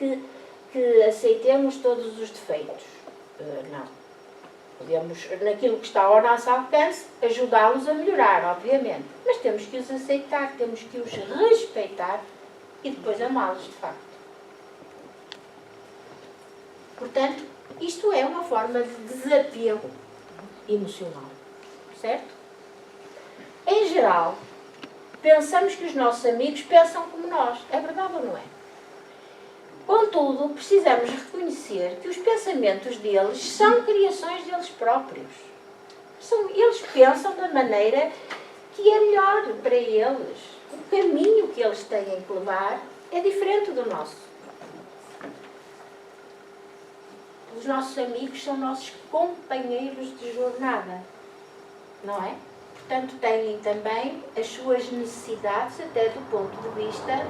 que aceitemos todos os defeitos. Não. Podemos, naquilo que está ao nosso alcance, ajudá-los a melhorar, obviamente. Mas temos que os aceitar, temos que os respeitar e depois amá-los, de facto. Portanto, isto é uma forma de desapego emocional. Certo? Em geral, pensamos que os nossos amigos pensam como nós. É verdade ou não é? Contudo, precisamos reconhecer que os pensamentos deles são criações deles próprios. Eles pensam da maneira que é melhor para eles. O caminho que eles têm que levar é diferente do nosso. Os nossos amigos são nossos companheiros de jornada, não é? Portanto, têm também as suas necessidades até do ponto de vista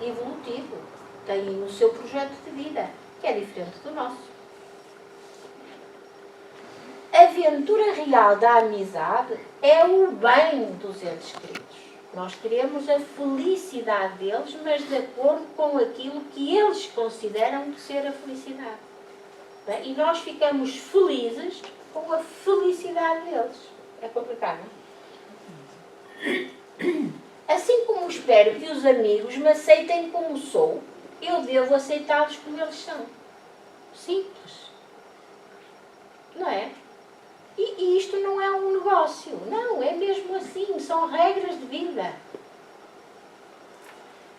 evolutivo. Têm o seu projeto de vida, que é diferente do nosso. A aventura real da amizade é o bem dos entes queridos. Nós queremos a felicidade deles, mas de acordo com aquilo que eles consideram ser a felicidade. Bem, e nós ficamos felizes com a felicidade deles. É complicado, não? Assim como espero que os amigos me aceitem como sou, eu devo aceitá-los como eles são. Simples. Não é? E isto não é um negócio. Não, é mesmo assim. São regras de vida.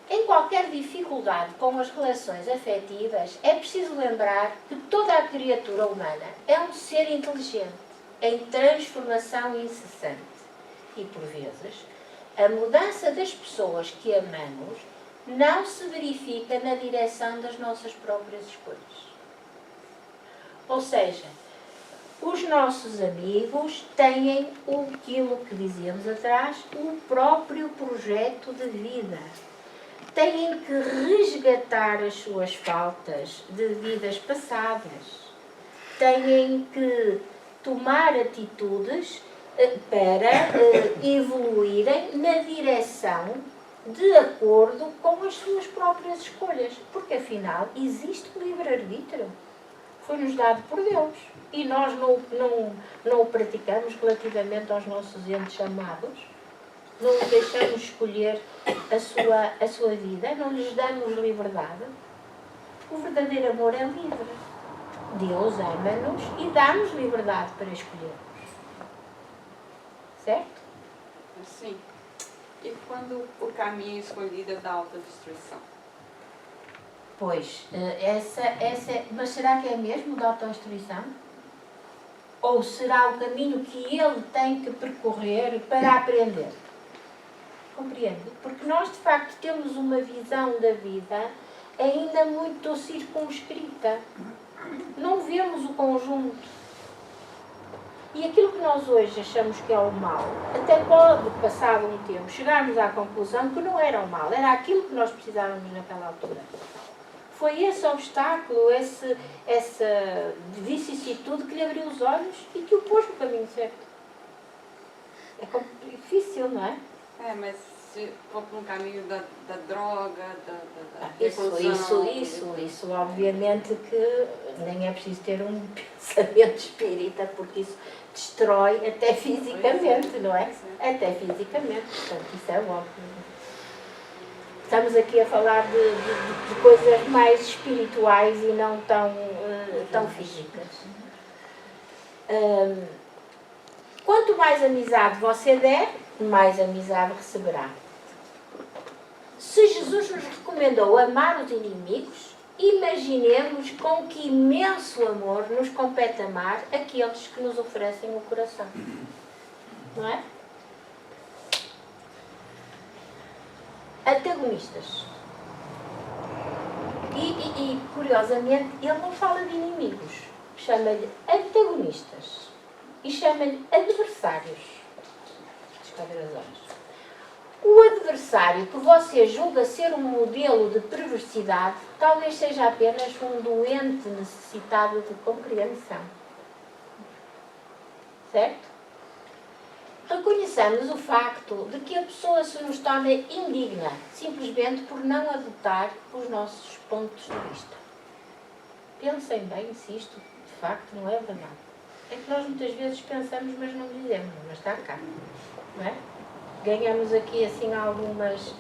Em qualquer dificuldade com as relações afetivas, é preciso lembrar que toda a criatura humana é um ser inteligente, em transformação incessante. E, por vezes, a mudança das pessoas que amamos não se verifica na direção das nossas próprias escolhas. Ou seja, os nossos amigos têm aquilo que dizíamos atrás, o próprio projeto de vida. Têm que resgatar as suas faltas de vidas passadas. Têm que tomar atitudes para evoluírem na direção de acordo com as suas próprias escolhas. Porque, afinal, existe o livre-arbítrio. Foi-nos dado por Deus. E nós não o praticamos relativamente aos nossos entes amados. Não os deixamos escolher a sua vida. Não lhes damos liberdade. O verdadeiro amor é livre. Deus ama-nos e dá-nos liberdade para escolhermos. Certo? Sim. E quando o caminho escolhido é da autodestruição? Pois, mas será que é mesmo da autodestruição? Ou será o caminho que ele tem que percorrer para aprender? Compreende? Porque nós, de facto, temos uma visão da vida ainda muito circunscrita. Não vemos o conjunto. E aquilo que nós hoje achamos que é o mal, até pode, passado um tempo, chegarmos à conclusão que não era o mal, era aquilo que nós precisávamos naquela altura. Foi esse obstáculo, essa vicissitude que lhe abriu os olhos e que o pôs no caminho certo. É difícil, não é? É, mas se for para um caminho da droga, da Isso, obviamente que nem é preciso ter um pensamento espírita, porque isso destrói até fisicamente, não é? Até fisicamente, portanto, isso é óbvio. Estamos aqui a falar de coisas mais espirituais e não tão físicas. Quanto mais amizade você der, mais amizade receberá. Se Jesus nos recomendou amar os inimigos, imaginemos com que imenso amor nos compete amar aqueles que nos oferecem o coração. Não é? Antagonistas. E, curiosamente, ele não fala de inimigos. Chama-lhe antagonistas. E chama-lhe adversários. Deixa eu ver as horas. O adversário que você julga ser um modelo de perversidade talvez seja apenas um doente necessitado de compreensão. Certo? Reconheçamos o facto de que a pessoa se nos torna indigna simplesmente por não adotar os nossos pontos de vista. Pensem bem se isto de facto não é verdade. É que nós muitas vezes pensamos, mas não dizemos, mas está cá. Não é? Ganhamos aqui assim algumas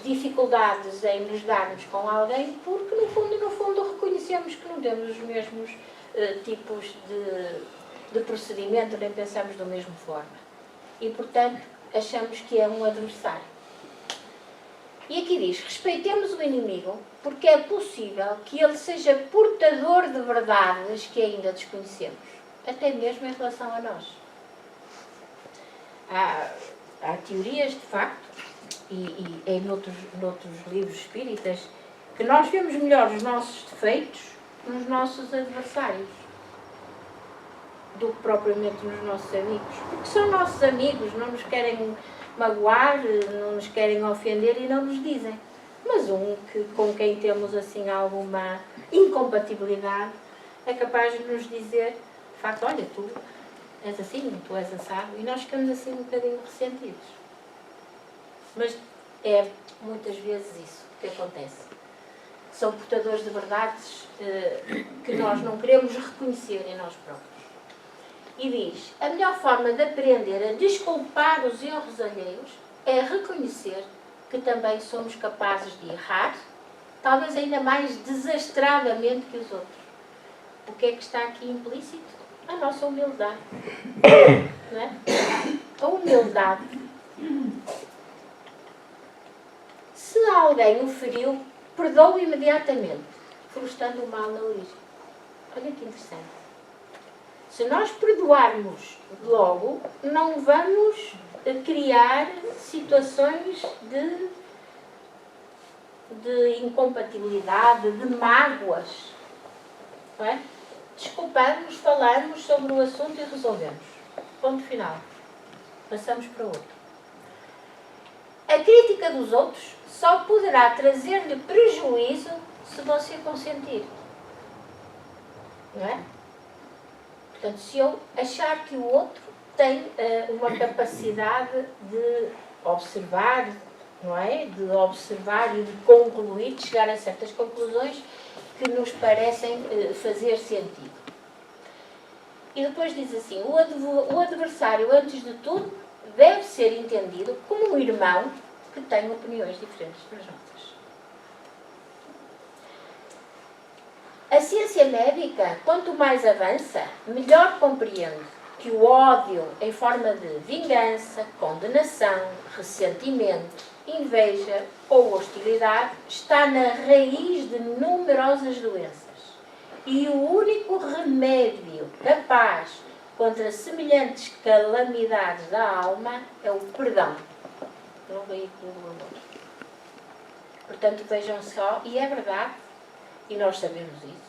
dificuldades em nos darmos com alguém porque no fundo reconhecemos que não temos os mesmos tipos de procedimento, nem pensamos da mesma forma. E portanto achamos que é um adversário. E aqui diz, respeitemos o inimigo porque é possível que ele seja portador de verdades que ainda desconhecemos, até mesmo em relação a nós. Há teorias, de facto, e em noutros livros espíritas, que nós vemos melhor os nossos defeitos nos nossos adversários do que propriamente nos nossos amigos. Porque são nossos amigos, não nos querem magoar, não nos querem ofender e não nos dizem. Mas com quem temos assim alguma incompatibilidade é capaz de nos dizer, de facto, olha, tu és assim, tu és assado, e nós ficamos assim um bocadinho ressentidos. Mas é muitas vezes isso que acontece. São portadores de verdades que nós não queremos reconhecer em nós próprios. E diz, a melhor forma de aprender a desculpar os erros alheios é reconhecer que também somos capazes de errar, talvez ainda mais desastradamente que os outros. O que é que está aqui implícito? A nossa humildade. Não é? A humildade. Se alguém o feriu, perdoe imediatamente, frustrando o mal na origem. Olha que interessante. Se nós perdoarmos logo, não vamos criar situações de incompatibilidade, de mágoas. Não é? Desculpamos, falamos sobre o assunto e resolvemos. Ponto final. Passamos para outro. A crítica dos outros só poderá trazer-lhe prejuízo se você consentir. Não é? Portanto, se eu achar que o outro tem uma capacidade de observar, não é? De observar e de concluir, de chegar a certas conclusões que nos parecem fazer sentido. E depois diz assim, o adversário, antes de tudo, deve ser entendido como um irmão que tem opiniões diferentes das nossas. A ciência médica, quanto mais avança, melhor compreende que o ódio em forma de vingança, condenação, ressentimento, inveja ou hostilidade está na raiz de numerosas doenças. E o único remédio capaz contra semelhantes calamidades da alma é o perdão. Não veio aqui do amor. Portanto, vejam só, e é verdade, e nós sabemos isso,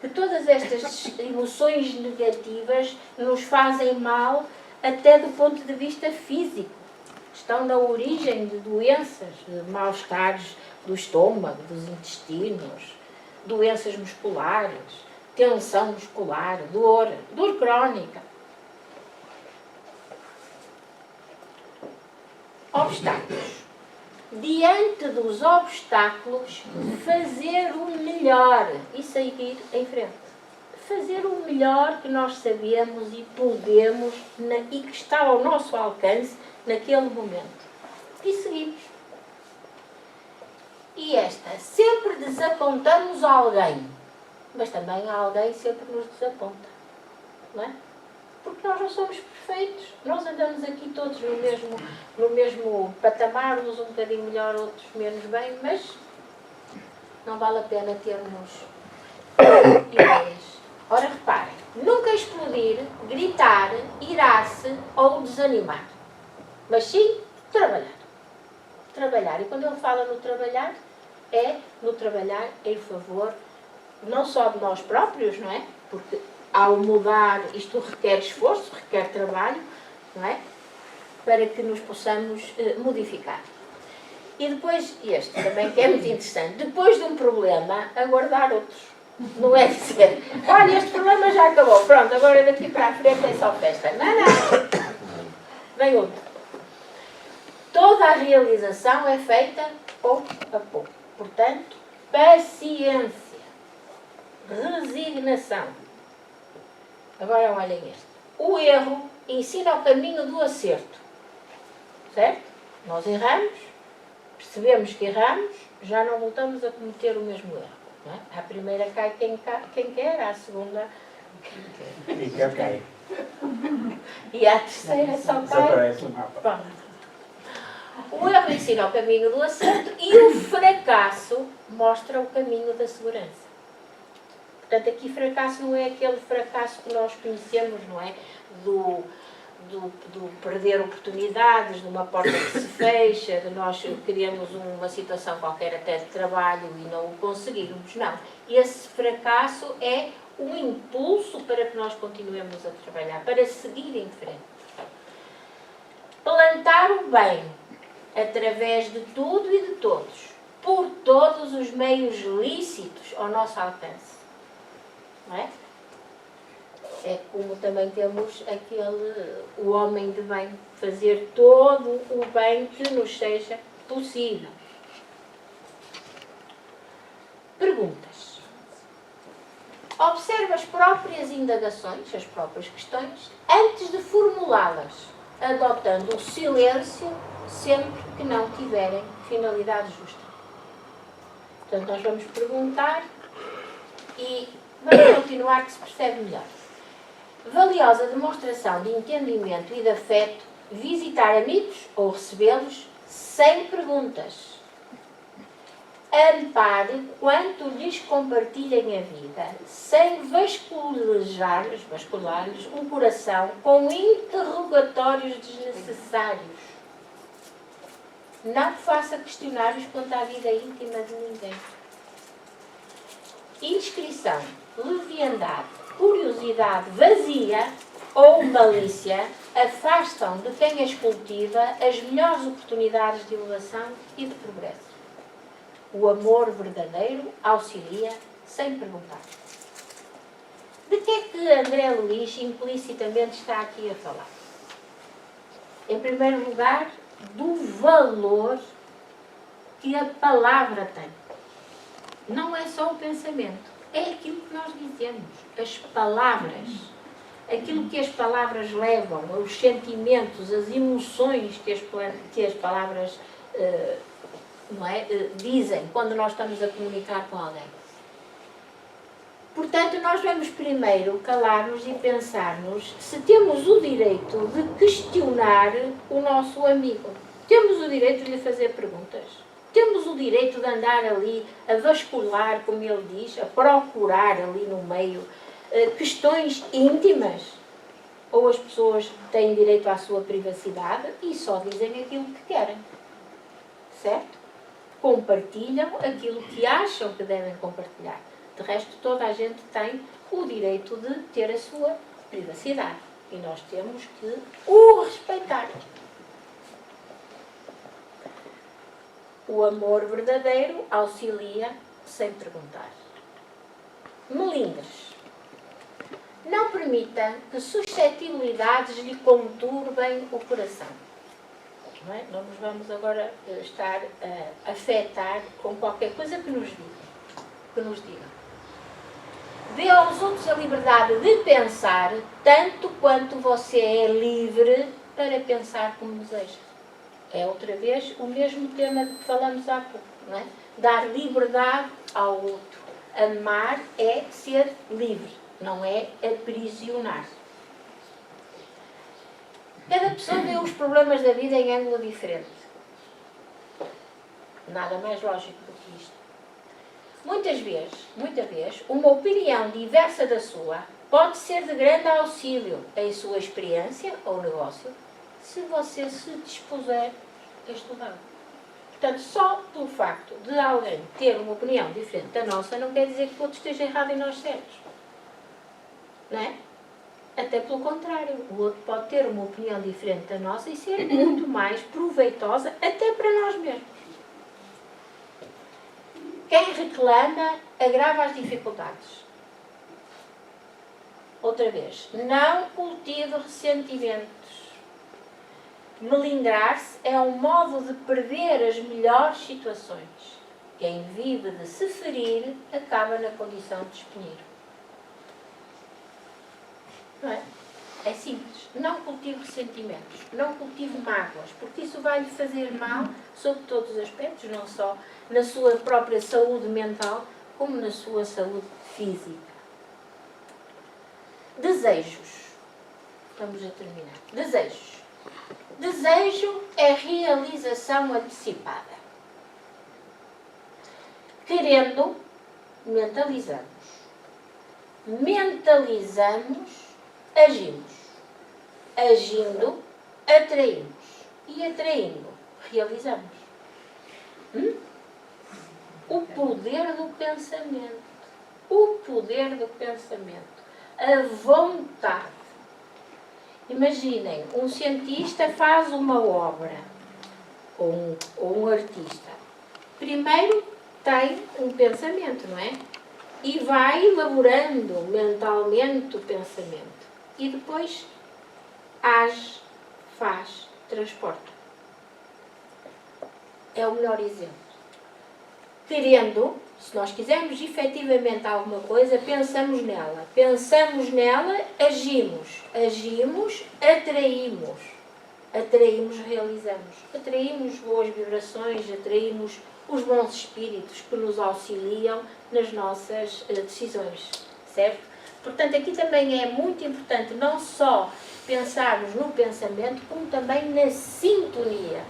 que todas estas emoções negativas nos fazem mal até do ponto de vista físico. Estão na origem de doenças, de mal-estares do estômago, dos intestinos, doenças musculares, tensão muscular, dor crónica. Obstáculos. Diante dos obstáculos, fazer o melhor e seguir em frente. Fazer o melhor que nós sabemos e podemos e que está ao nosso alcance naquele momento. E seguimos. E sempre desapontamos alguém, mas também alguém sempre nos desaponta. Não é? Porque nós não somos perfeitos. Nós andamos aqui todos no mesmo patamar, uns um bocadinho melhor, outros menos bem, mas não vale a pena termos ideias. Ora, reparem, nunca explodir, gritar, irar-se ou desanimar. Mas sim, trabalhar. Trabalhar. E quando ele fala no trabalhar, é no trabalhar em favor não só de nós próprios, não é? Porque ao mudar, isto requer esforço, requer trabalho, não é? para que nos possamos modificar. E depois, este também que é muito interessante, depois de um problema, aguardar outros. Não é dizer, olha, este problema já acabou, pronto, agora daqui para a frente é só festa. Não, não. Vem outro. Toda a realização é feita pouco a pouco. Portanto, paciência, resignação. Agora olhem este. O erro ensina o caminho do acerto. Certo? Nós erramos, percebemos que erramos, já não voltamos a cometer o mesmo erro. Não é? À primeira cai quem quer, à segunda quem quer. E à terceira só cai. Bom, o erro ensina o caminho do acerto e o fracasso mostra o caminho da segurança. Portanto, aqui fracasso não é aquele fracasso que nós conhecemos, não é? Do perder oportunidades, de uma porta que se fecha, de nós queremos uma situação qualquer até de trabalho e não o conseguirmos. Não. Esse fracasso é um impulso para que nós continuemos a trabalhar, para seguir em frente. Plantar o bem através de tudo e de todos, por todos os meios lícitos ao nosso alcance. Não é? É como também temos o homem de bem, fazer todo o bem que nos seja possível. Perguntas. Observe as próprias indagações, as próprias questões, antes de formulá-las, adotando o silêncio sempre que não tiverem finalidade justa. Portanto, nós vamos perguntar e vamos continuar que se percebe melhor. Valiosa demonstração de entendimento e de afeto, visitar amigos ou recebê-los sem perguntas. Ampare quanto lhes compartilhem a vida, sem vasculhar-lhes o coração com interrogatórios desnecessários. Não faça questionários quanto à vida íntima de ninguém. Indiscrição, leviandade, curiosidade vazia ou malícia afastam de quem as cultiva as melhores oportunidades de elevação e de progresso. O amor verdadeiro auxilia sem perguntar. De que é que André Luís implicitamente está aqui a falar? Em primeiro lugar, do valor que a palavra tem. Não é só o pensamento, é aquilo que nós dizemos, as palavras, aquilo que as palavras levam, os sentimentos, as emoções que as palavras dizem quando nós estamos a comunicar com alguém. Portanto, nós vamos primeiro calar-nos e pensar-nos se temos o direito de questionar o nosso amigo. Temos o direito de lhe fazer perguntas. Temos o direito de andar ali a vasculhar, como ele diz, a procurar ali no meio questões íntimas. Ou as pessoas têm direito à sua privacidade e só dizem aquilo que querem. Certo? Compartilham aquilo que acham que devem compartilhar. De resto, toda a gente tem o direito de ter a sua privacidade. E nós temos que o respeitar. O amor verdadeiro auxilia sem perguntar. Melindres. Não permita que suscetibilidades lhe conturbem o coração. Não é? Não nos vamos agora estar a afetar com qualquer coisa que nos diga. Dê aos outros a liberdade de pensar tanto quanto você é livre para pensar como deseja. É outra vez o mesmo tema de que falamos há pouco, não é? Dar liberdade ao outro. Amar é ser livre, não é aprisionar. Cada pessoa vê os problemas da vida em ângulo diferente. Nada mais lógico do que isto. Muitas vezes, uma opinião diversa da sua pode ser de grande auxílio em sua experiência ou negócio, se você se dispuser a estudar. Portanto, só pelo facto de alguém ter uma opinião diferente da nossa, não quer dizer que o outro esteja errado e nós certos. Não é? Até pelo contrário, o outro pode ter uma opinião diferente da nossa e ser muito mais proveitosa até para nós mesmos. Quem reclama agrava as dificuldades. Outra vez, não cultive ressentimentos. Melindrar-se é um modo de perder as melhores situações. Quem vive de se ferir acaba na condição de espinheiro. Não é? É simples. Não cultive ressentimentos. Não cultive mágoas, porque isso vai lhe fazer mal sobre todos os aspectos, não só na sua própria saúde mental, como na sua saúde física. Desejos. Vamos a terminar. Desejos. Desejo é realização antecipada. Querendo, mentalizamos. Mentalizamos, agimos. Agindo, atraímos. E atraindo, realizamos. O poder do pensamento. O poder do pensamento. A vontade. Imaginem, um cientista faz uma obra, ou um artista. Primeiro tem um pensamento, não é? E vai elaborando mentalmente o pensamento. E depois age, faz, transporta. É o melhor exemplo. Querendo, se nós quisermos efetivamente alguma coisa, pensamos nela. Pensamos nela, agimos. Agimos, atraímos. Atraímos, realizamos. Atraímos boas vibrações, atraímos os bons espíritos que nos auxiliam nas nossas decisões. Certo? Portanto, aqui também é muito importante não só pensarmos no pensamento, como também na sintonia.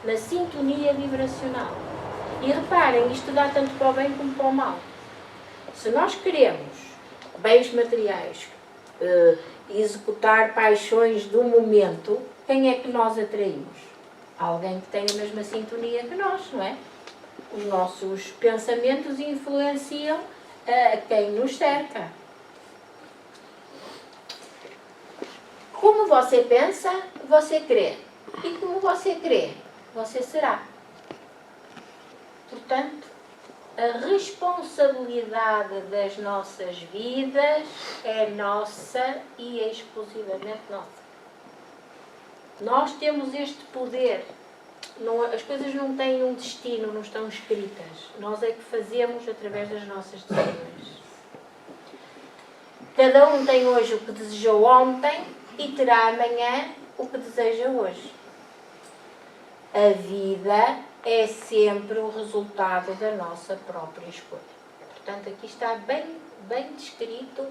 Na sintonia vibracional. E reparem, isto dá tanto para o bem como para o mal. Se nós queremos bens materiais, executar paixões do momento, quem é que nós atraímos? Alguém que tem a mesma sintonia que nós, não é? Os nossos pensamentos influenciam quem nos cerca. Como você pensa, você crê. E como você crê, você será. Portanto, a responsabilidade das nossas vidas é nossa e exclusivamente nossa. Nós temos este poder. As coisas não têm um destino, não estão escritas. Nós é que fazemos através das nossas decisões. Cada um tem hoje o que desejou ontem e terá amanhã o que deseja hoje. A vida é sempre o resultado da nossa própria escolha. Portanto, aqui está bem descrito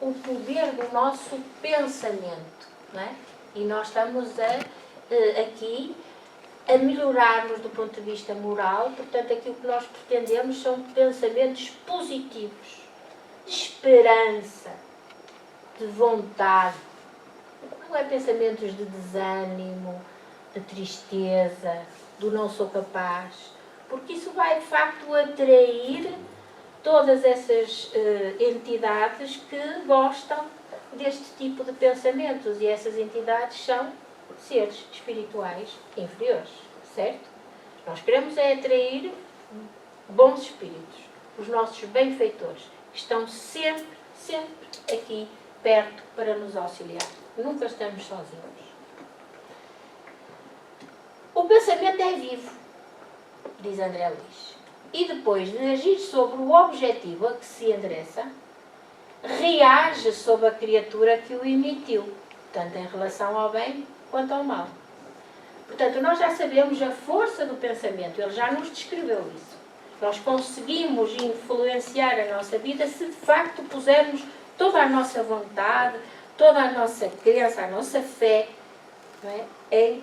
o poder do nosso pensamento, não é? E nós estamos aqui a melhorarmos do ponto de vista moral. Portanto, aqui o que nós pretendemos são pensamentos positivos, de esperança, de vontade. Não é pensamentos de desânimo, de tristeza, do não sou capaz, porque isso vai de facto atrair todas essas entidades que gostam deste tipo de pensamentos, e essas entidades são seres espirituais inferiores, certo? Nós queremos é atrair bons espíritos, os nossos benfeitores, que estão sempre aqui perto para nos auxiliar. Nunca estamos sozinhos. O pensamento é vivo, diz André Luiz, e depois de agir sobre o objetivo a que se endereça, reage sobre a criatura que o emitiu, tanto em relação ao bem quanto ao mal. Portanto, nós já sabemos a força do pensamento, ele já nos descreveu isso. Nós conseguimos influenciar a nossa vida se de facto pusermos toda a nossa vontade, toda a nossa crença, a nossa fé, não é?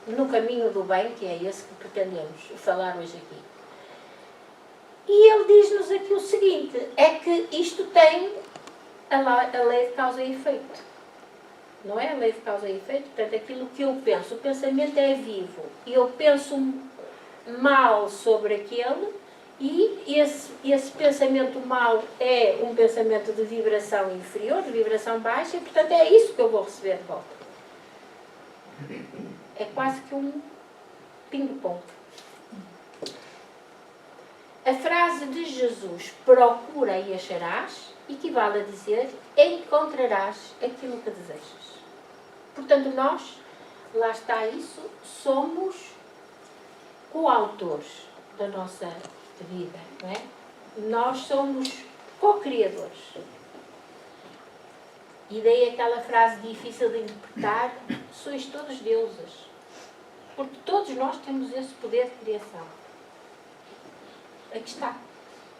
No caminho do bem, que é esse que pretendemos falar hoje aqui. E ele diz-nos aqui o seguinte, é que isto tem a lei de causa e efeito. Não é a lei de causa e efeito? Portanto, aquilo que eu penso, o pensamento é vivo. E eu penso mal sobre aquele E esse pensamento mau é um pensamento de vibração inferior, de vibração baixa, e portanto é isso que eu vou receber de volta. É quase que um ping-pong. A frase de Jesus, procura e acharás, equivale a dizer, encontrarás aquilo que desejas. Portanto, nós, lá está isso, somos coautores da nossa vida, não é? Nós somos co-criadores. E daí aquela frase difícil de interpretar, sois todos deuses. Porque todos nós temos esse poder de criação. Aqui está.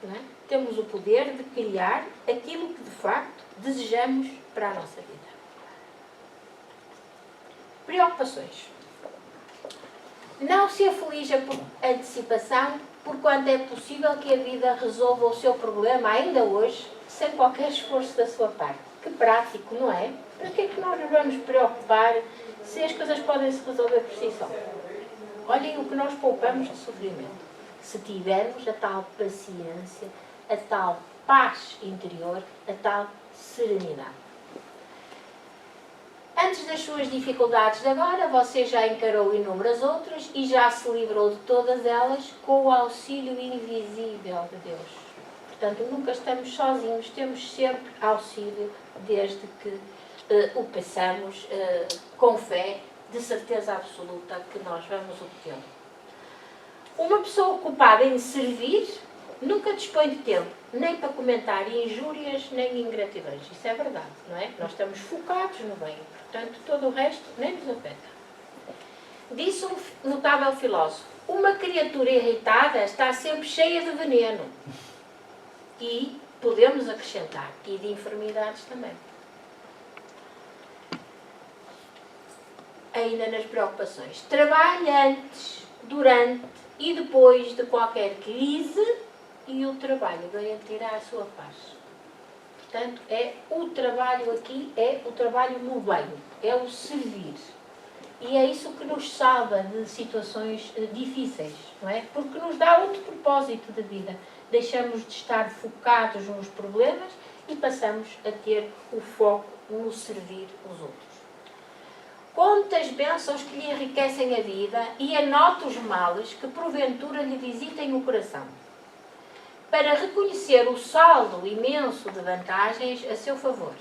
Não é? Temos o poder de criar aquilo que de facto desejamos para a nossa vida. Preocupações. Não se aflija por antecipação, porquanto é possível que a vida resolva o seu problema ainda hoje, sem qualquer esforço da sua parte. Que prático, não é? Para que é que nós nos vamos preocupar se as coisas podem se resolver por si só? Olhem o que nós poupamos de sofrimento. Se tivermos a tal paciência, a tal paz interior, a tal serenidade. Antes das suas dificuldades de agora, você já encarou inúmeras outras e já se livrou de todas elas com o auxílio invisível de Deus. Portanto, nunca estamos sozinhos, temos sempre auxílio desde que o peçamos com fé, de certeza absoluta que nós vamos obtê-lo. Uma pessoa ocupada em servir nunca dispõe de tempo, nem para comentar injúrias, nem ingratidões. Isso é verdade, não é? Nós estamos focados no bem, portanto, todo o resto nem nos afeta. Disse um notável filósofo, uma criatura irritada está sempre cheia de veneno. E podemos acrescentar, e de enfermidades também. Ainda nas preocupações. Trabalhe antes, durante e depois de qualquer crise e o trabalho garantirá a sua paz. Portanto, o trabalho aqui é o trabalho no bem, é o servir. E é isso que nos salva de situações difíceis, não é? Porque nos dá outro propósito de vida. Deixamos de estar focados nos problemas e passamos a ter o foco no servir os outros. Conte as bênçãos que lhe enriquecem a vida e anote os males que porventura lhe visitem o coração, para reconhecer o saldo imenso de vantagens a seu favor.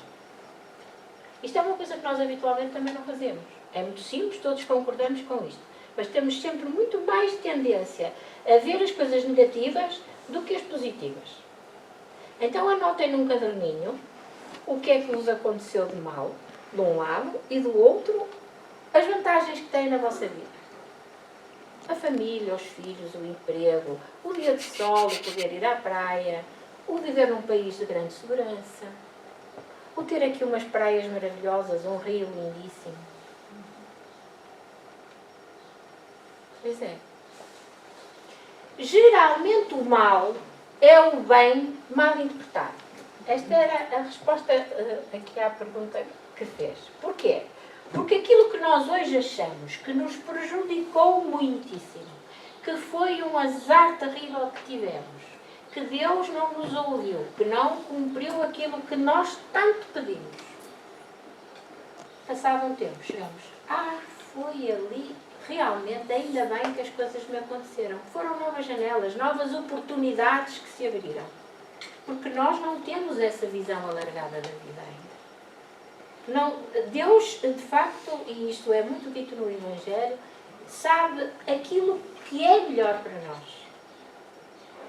Isto é uma coisa que nós habitualmente também não fazemos. É muito simples, todos concordamos com isto. Mas temos sempre muito mais tendência a ver as coisas negativas do que as positivas. Então anotem num caderninho o que é que vos aconteceu de mal, de um lado, e do outro, as vantagens que têm na vossa vida. A família, os filhos, o emprego, o dia de sol, o poder ir à praia, o viver num país de grande segurança, o ter aqui umas praias maravilhosas, um rio lindíssimo. Pois é. Geralmente o mal é o bem mal interpretado. Esta era a resposta aqui à pergunta que fez. Porquê? Porque aquilo que nós hoje achamos que nos prejudicou muitíssimo, que foi um azar terrível que tivemos, que Deus não nos ouviu, que não cumpriu aquilo que nós tanto pedimos. Passava um tempo, chegamos, foi ali, realmente, ainda bem que as coisas me aconteceram. Foram novas janelas, novas oportunidades que se abriram. Porque nós não temos essa visão alargada da vida ainda. Não, Deus, de facto, e isto é muito dito no Evangelho, sabe aquilo que é melhor para nós.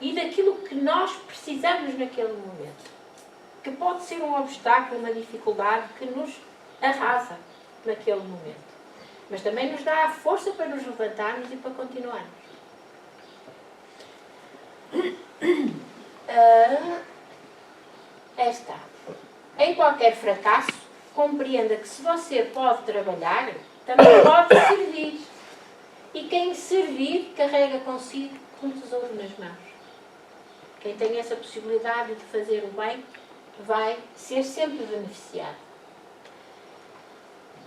E daquilo que nós precisamos naquele momento. Que pode ser um obstáculo, uma dificuldade que nos arrasa naquele momento. Mas também nos dá a força para nos levantarmos e para continuarmos. Esta. Em qualquer fracasso, compreenda que se você pode trabalhar, também pode servir. E quem servir, carrega consigo um tesouro nas mãos. Quem tem essa possibilidade de fazer o bem, vai ser sempre beneficiado.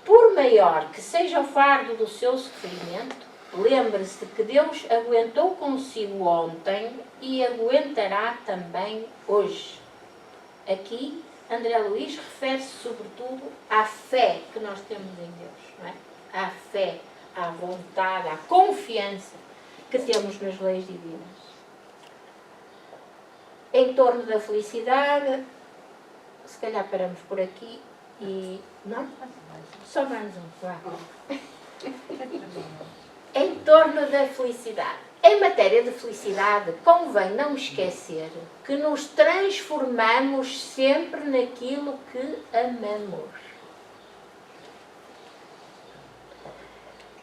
Por maior que seja o fardo do seu sofrimento, Lembre-se de que Deus aguentou consigo ontem e aguentará também hoje. Aqui, André Luiz refere-se sobretudo à fé que nós temos em Deus, não é? À fé, à vontade, à confiança que temos nas leis divinas. Em torno da felicidade, se calhar paramos por aqui e... Não? Só mais um, claro. Em torno da felicidade. Em matéria de felicidade, convém não esquecer que nos transformamos sempre naquilo que amamos.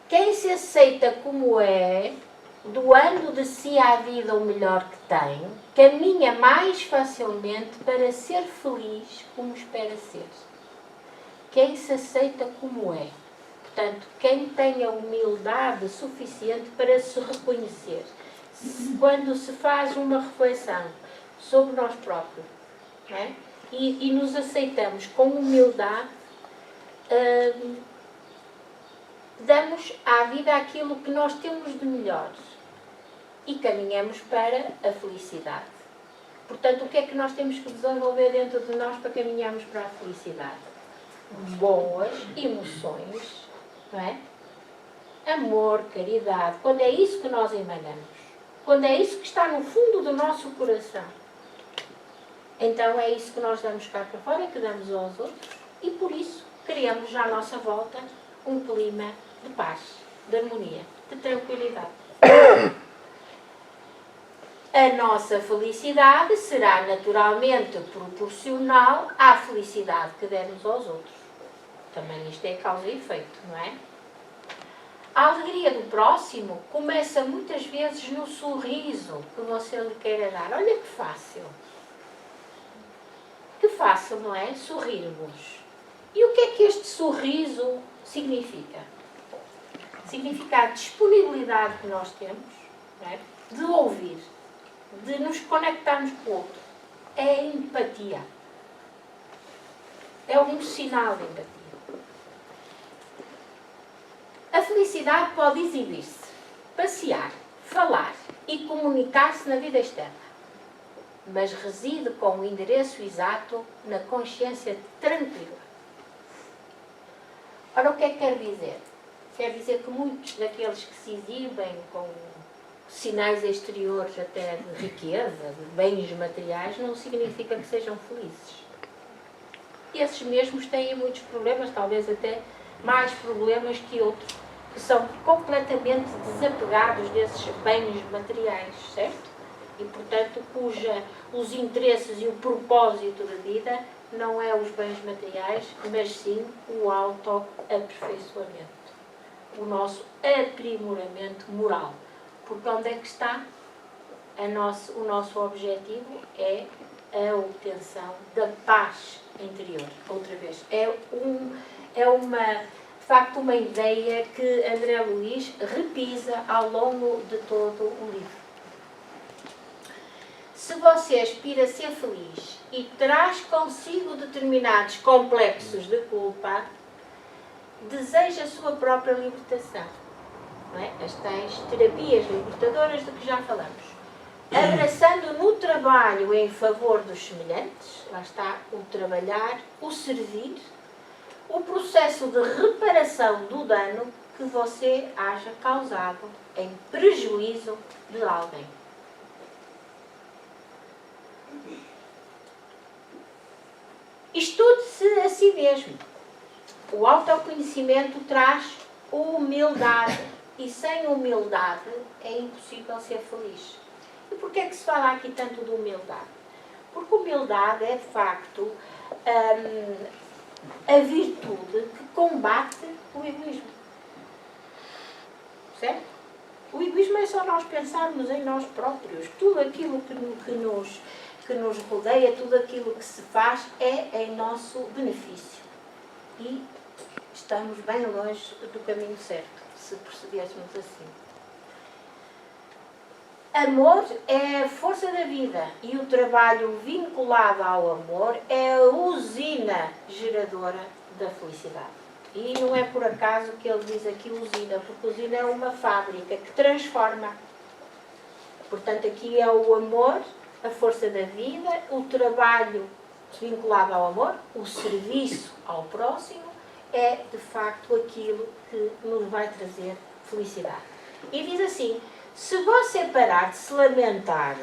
Quem se aceita como é, doando de si à vida o melhor que tem, caminha mais facilmente para ser feliz como espera ser. Quem se aceita como é. Portanto, quem tem a humildade suficiente para se reconhecer, quando se faz uma reflexão sobre nós próprios, não é? e nos aceitamos com humildade, damos à vida aquilo que nós temos de melhor e caminhamos para a felicidade. Portanto, o que é que nós temos que desenvolver dentro de nós para caminharmos para a felicidade? Boas emoções, não é? Amor, caridade, quando é isso que nós emanamos, quando é isso que está no fundo do nosso coração, então é isso que nós damos cá para fora, que damos aos outros, e por isso criamos à nossa volta um clima de paz, de harmonia, de tranquilidade. A nossa felicidade será naturalmente proporcional à felicidade que demos aos outros. Também isto é causa e efeito, não é? A alegria do próximo começa muitas vezes no sorriso que você lhe queira dar. Olha que fácil. Que fácil, não é? Sorrirmos. E o que é que este sorriso significa? Significa a disponibilidade que nós temos, não é? De ouvir, de nos conectarmos com o outro. É empatia. É um sinal de empatia. A felicidade pode exibir-se, passear, falar e comunicar-se na vida externa, mas reside com o endereço exato na consciência tranquila. Ora, o que é que quer dizer? Quer dizer que muitos daqueles que se exibem com sinais exteriores até de riqueza, de bens materiais, não significa que sejam felizes. Esses mesmos têm muitos problemas, talvez até mais problemas que outros, que são completamente desapegados desses bens materiais, certo? E, portanto, os interesses e o propósito da vida não é os bens materiais, mas sim o autoaperfeiçoamento, o nosso aprimoramento moral. Porque onde é que está o nosso objetivo? É a obtenção da paz interior. Outra vez, de facto, uma ideia que André Luiz repisa ao longo de todo o livro. Se você aspira a ser feliz e traz consigo determinados complexos de culpa, deseja a sua própria libertação. Não é? As tais terapias libertadoras de que já falamos. Abraçando no trabalho em favor dos semelhantes, lá está o trabalhar, o servir, o processo de reparação do dano que você haja causado em prejuízo de alguém. Estude-se a si mesmo. O autoconhecimento traz humildade e sem humildade é impossível ser feliz. E porquê é que se fala aqui tanto de humildade? Porque humildade é, de facto, a virtude que combate o egoísmo. Certo? O egoísmo é só nós pensarmos em nós próprios. Tudo aquilo que nos rodeia, tudo aquilo que se faz é em nosso benefício. E estamos bem longe do caminho certo, se procedêssemos assim. Amor é a força da vida e o trabalho vinculado ao amor é a usina geradora da felicidade. E não é por acaso que ele diz aqui usina, porque usina é uma fábrica que transforma. Portanto, aqui é o amor, a força da vida, o trabalho vinculado ao amor, o serviço ao próximo, é de facto aquilo que nos vai trazer felicidade. E diz assim, se você parar de se lamentar,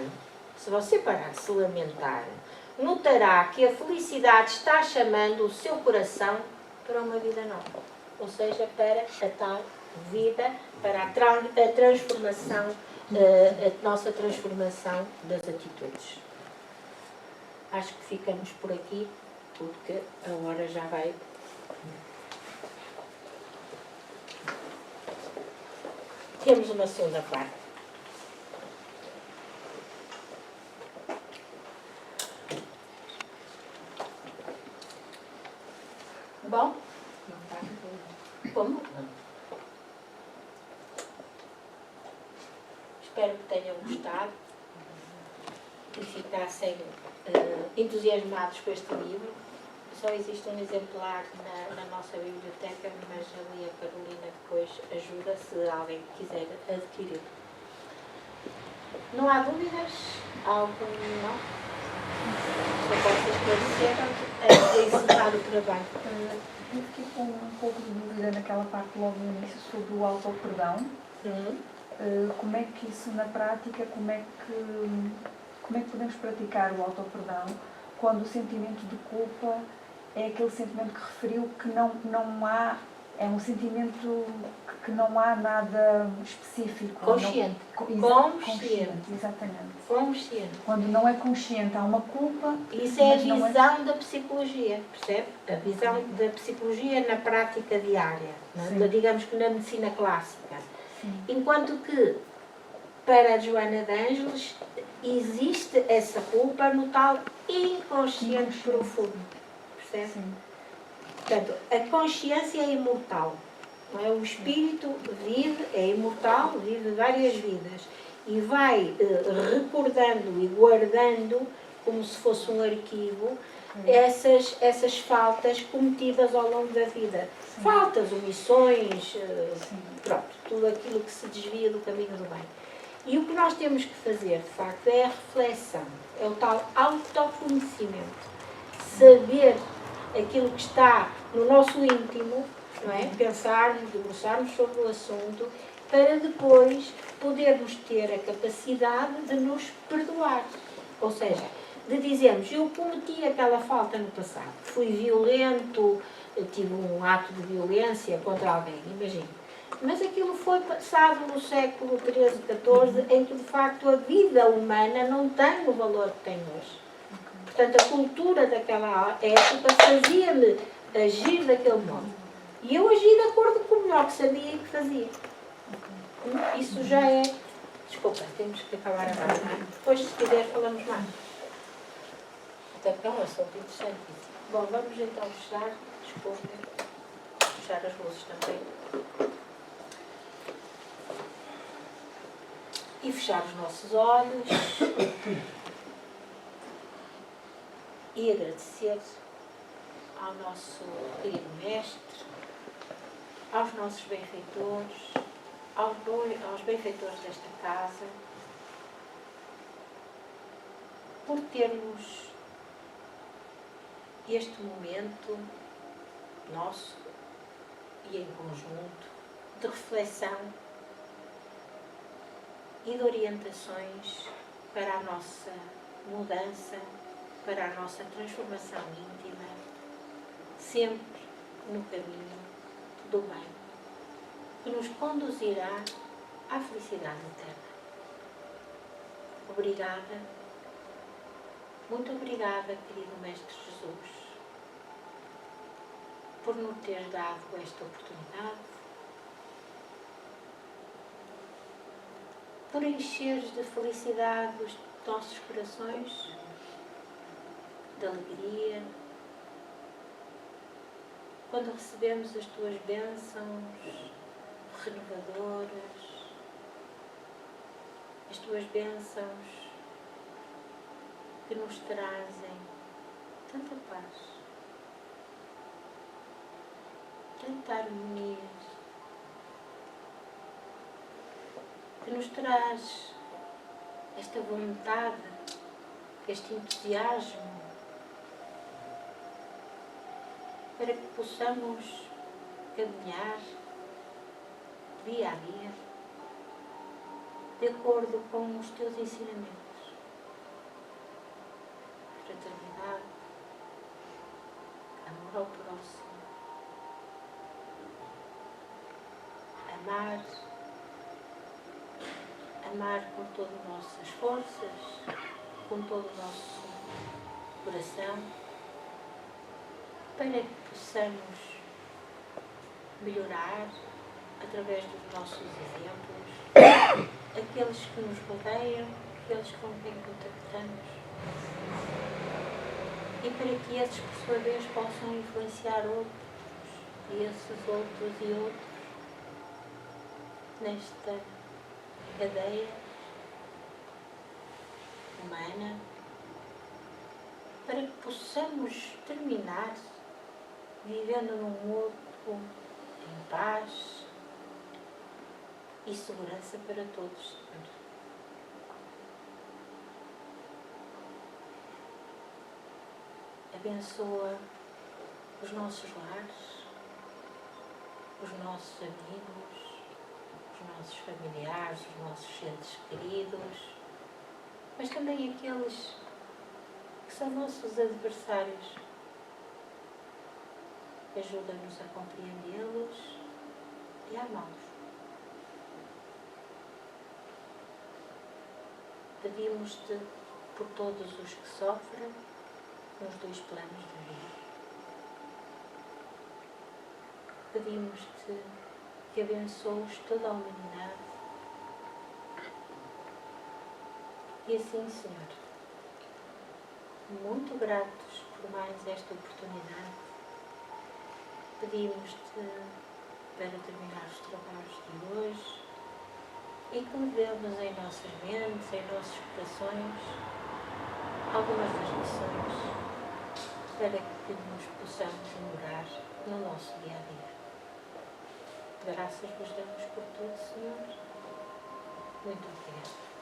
notará que a felicidade está chamando o seu coração para uma vida nova. Ou seja, para a tal vida, para a transformação, a nossa transformação das atitudes. Acho que ficamos por aqui, porque a hora já vai. Temos uma segunda parte. Bom? Como? Espero que tenham gostado, que ficassem entusiasmados com este livro. Só existe um exemplar na nossa biblioteca, mas ali a Carolina depois ajuda se alguém quiser adquirir. Não há dúvidas? Algum não? Só posso esclarecer a encerrar o trabalho. Eu fiquei com um pouco de dúvida naquela parte logo no início sobre o autoperdão. Como é que isso na prática, como é que podemos praticar o autoperdão quando o sentimento de culpa é aquele sentimento que referiu que não há, é um sentimento que não há nada específico. Consciente. Consciente, exatamente. Consciente. Quando não é consciente, há uma culpa. Isso é a visão da psicologia, percebe? A visão da psicologia na prática diária, digamos que na medicina clássica. Sim. Enquanto que, para a Joana de Ângeles, existe essa culpa no tal inconsciente profundo. Percebe? Sim. Portanto, a consciência é imortal. Não é? O espírito vive, é imortal, vive várias vidas. E vai recordando e guardando, como se fosse um arquivo, essas faltas cometidas ao longo da vida. Sim. Faltas, omissões, pronto, tudo aquilo que se desvia do caminho do bem. E o que nós temos que fazer, de facto, é a reflexão, é o tal autoconhecimento. Saber aquilo que está no nosso íntimo, não é? Pensarmos, debruçarmos sobre o assunto, para depois podermos ter a capacidade de nos perdoar. Ou seja, de dizermos, eu cometi aquela falta no passado, fui violento, tive um ato de violência contra alguém, imagine. Mas aquilo foi passado no século XIII, XIV, em que de facto a vida humana não tem o valor que tem hoje. Portanto, a cultura daquela época fazia-me agir daquele modo. E eu agi de acordo com o melhor que sabia e que fazia. Isso já é... Desculpa, temos que acabar agora, não é? Depois, se quiser, falamos mais. Até porque é um assunto interessante. Bom, vamos então fechar. Desculpem. Fechar as luzes também. E fechar os nossos olhos. E agradecer ao nosso querido mestre, aos nossos benfeitores, aos benfeitores desta casa, por termos este momento nosso e em conjunto de reflexão e de orientações para a nossa mudança, para a nossa transformação íntima, sempre no caminho do bem, que nos conduzirá à felicidade eterna. Obrigada, muito obrigada, querido Mestre Jesus, por nos ter dado esta oportunidade, por encheres de felicidade os nossos corações, de alegria, quando recebemos as tuas bênçãos renovadoras, as tuas bênçãos que nos trazem tanta paz. tanta harmonia, que nos traz esta vontade, este entusiasmo, para que possamos caminhar dia a dia de acordo com os teus ensinamentos. Fraternidade, amor ao próximo, amar com todas as nossas forças, com todo o nosso coração, para que possamos melhorar através dos nossos exemplos, aqueles que nos rodeiam, aqueles com quem contactamos, e para que esses, por sua vez, possam influenciar outros, e esses outros e outros, nesta cadeia humana, para que possamos terminar vivendo num mundo em paz e segurança para todos, Senhor. Abençoa os nossos lares, os nossos amigos, os nossos familiares, os nossos entes queridos, mas também aqueles que são nossos adversários. Ajuda-nos a compreendê-los e a amá-los. Pedimos-te por todos os que sofrem nos dois planos da vida. Pedimos-te que abençoes toda a humanidade. E assim, Senhor, muito gratos por mais esta oportunidade, pedimos-te para terminar os trabalhos de hoje e que levemos em nossas mentes, em nossos corações, algumas das lições para que nos possamos memorar no nosso dia a dia. Graças vos damos por tudo, Senhor. Muito obrigada.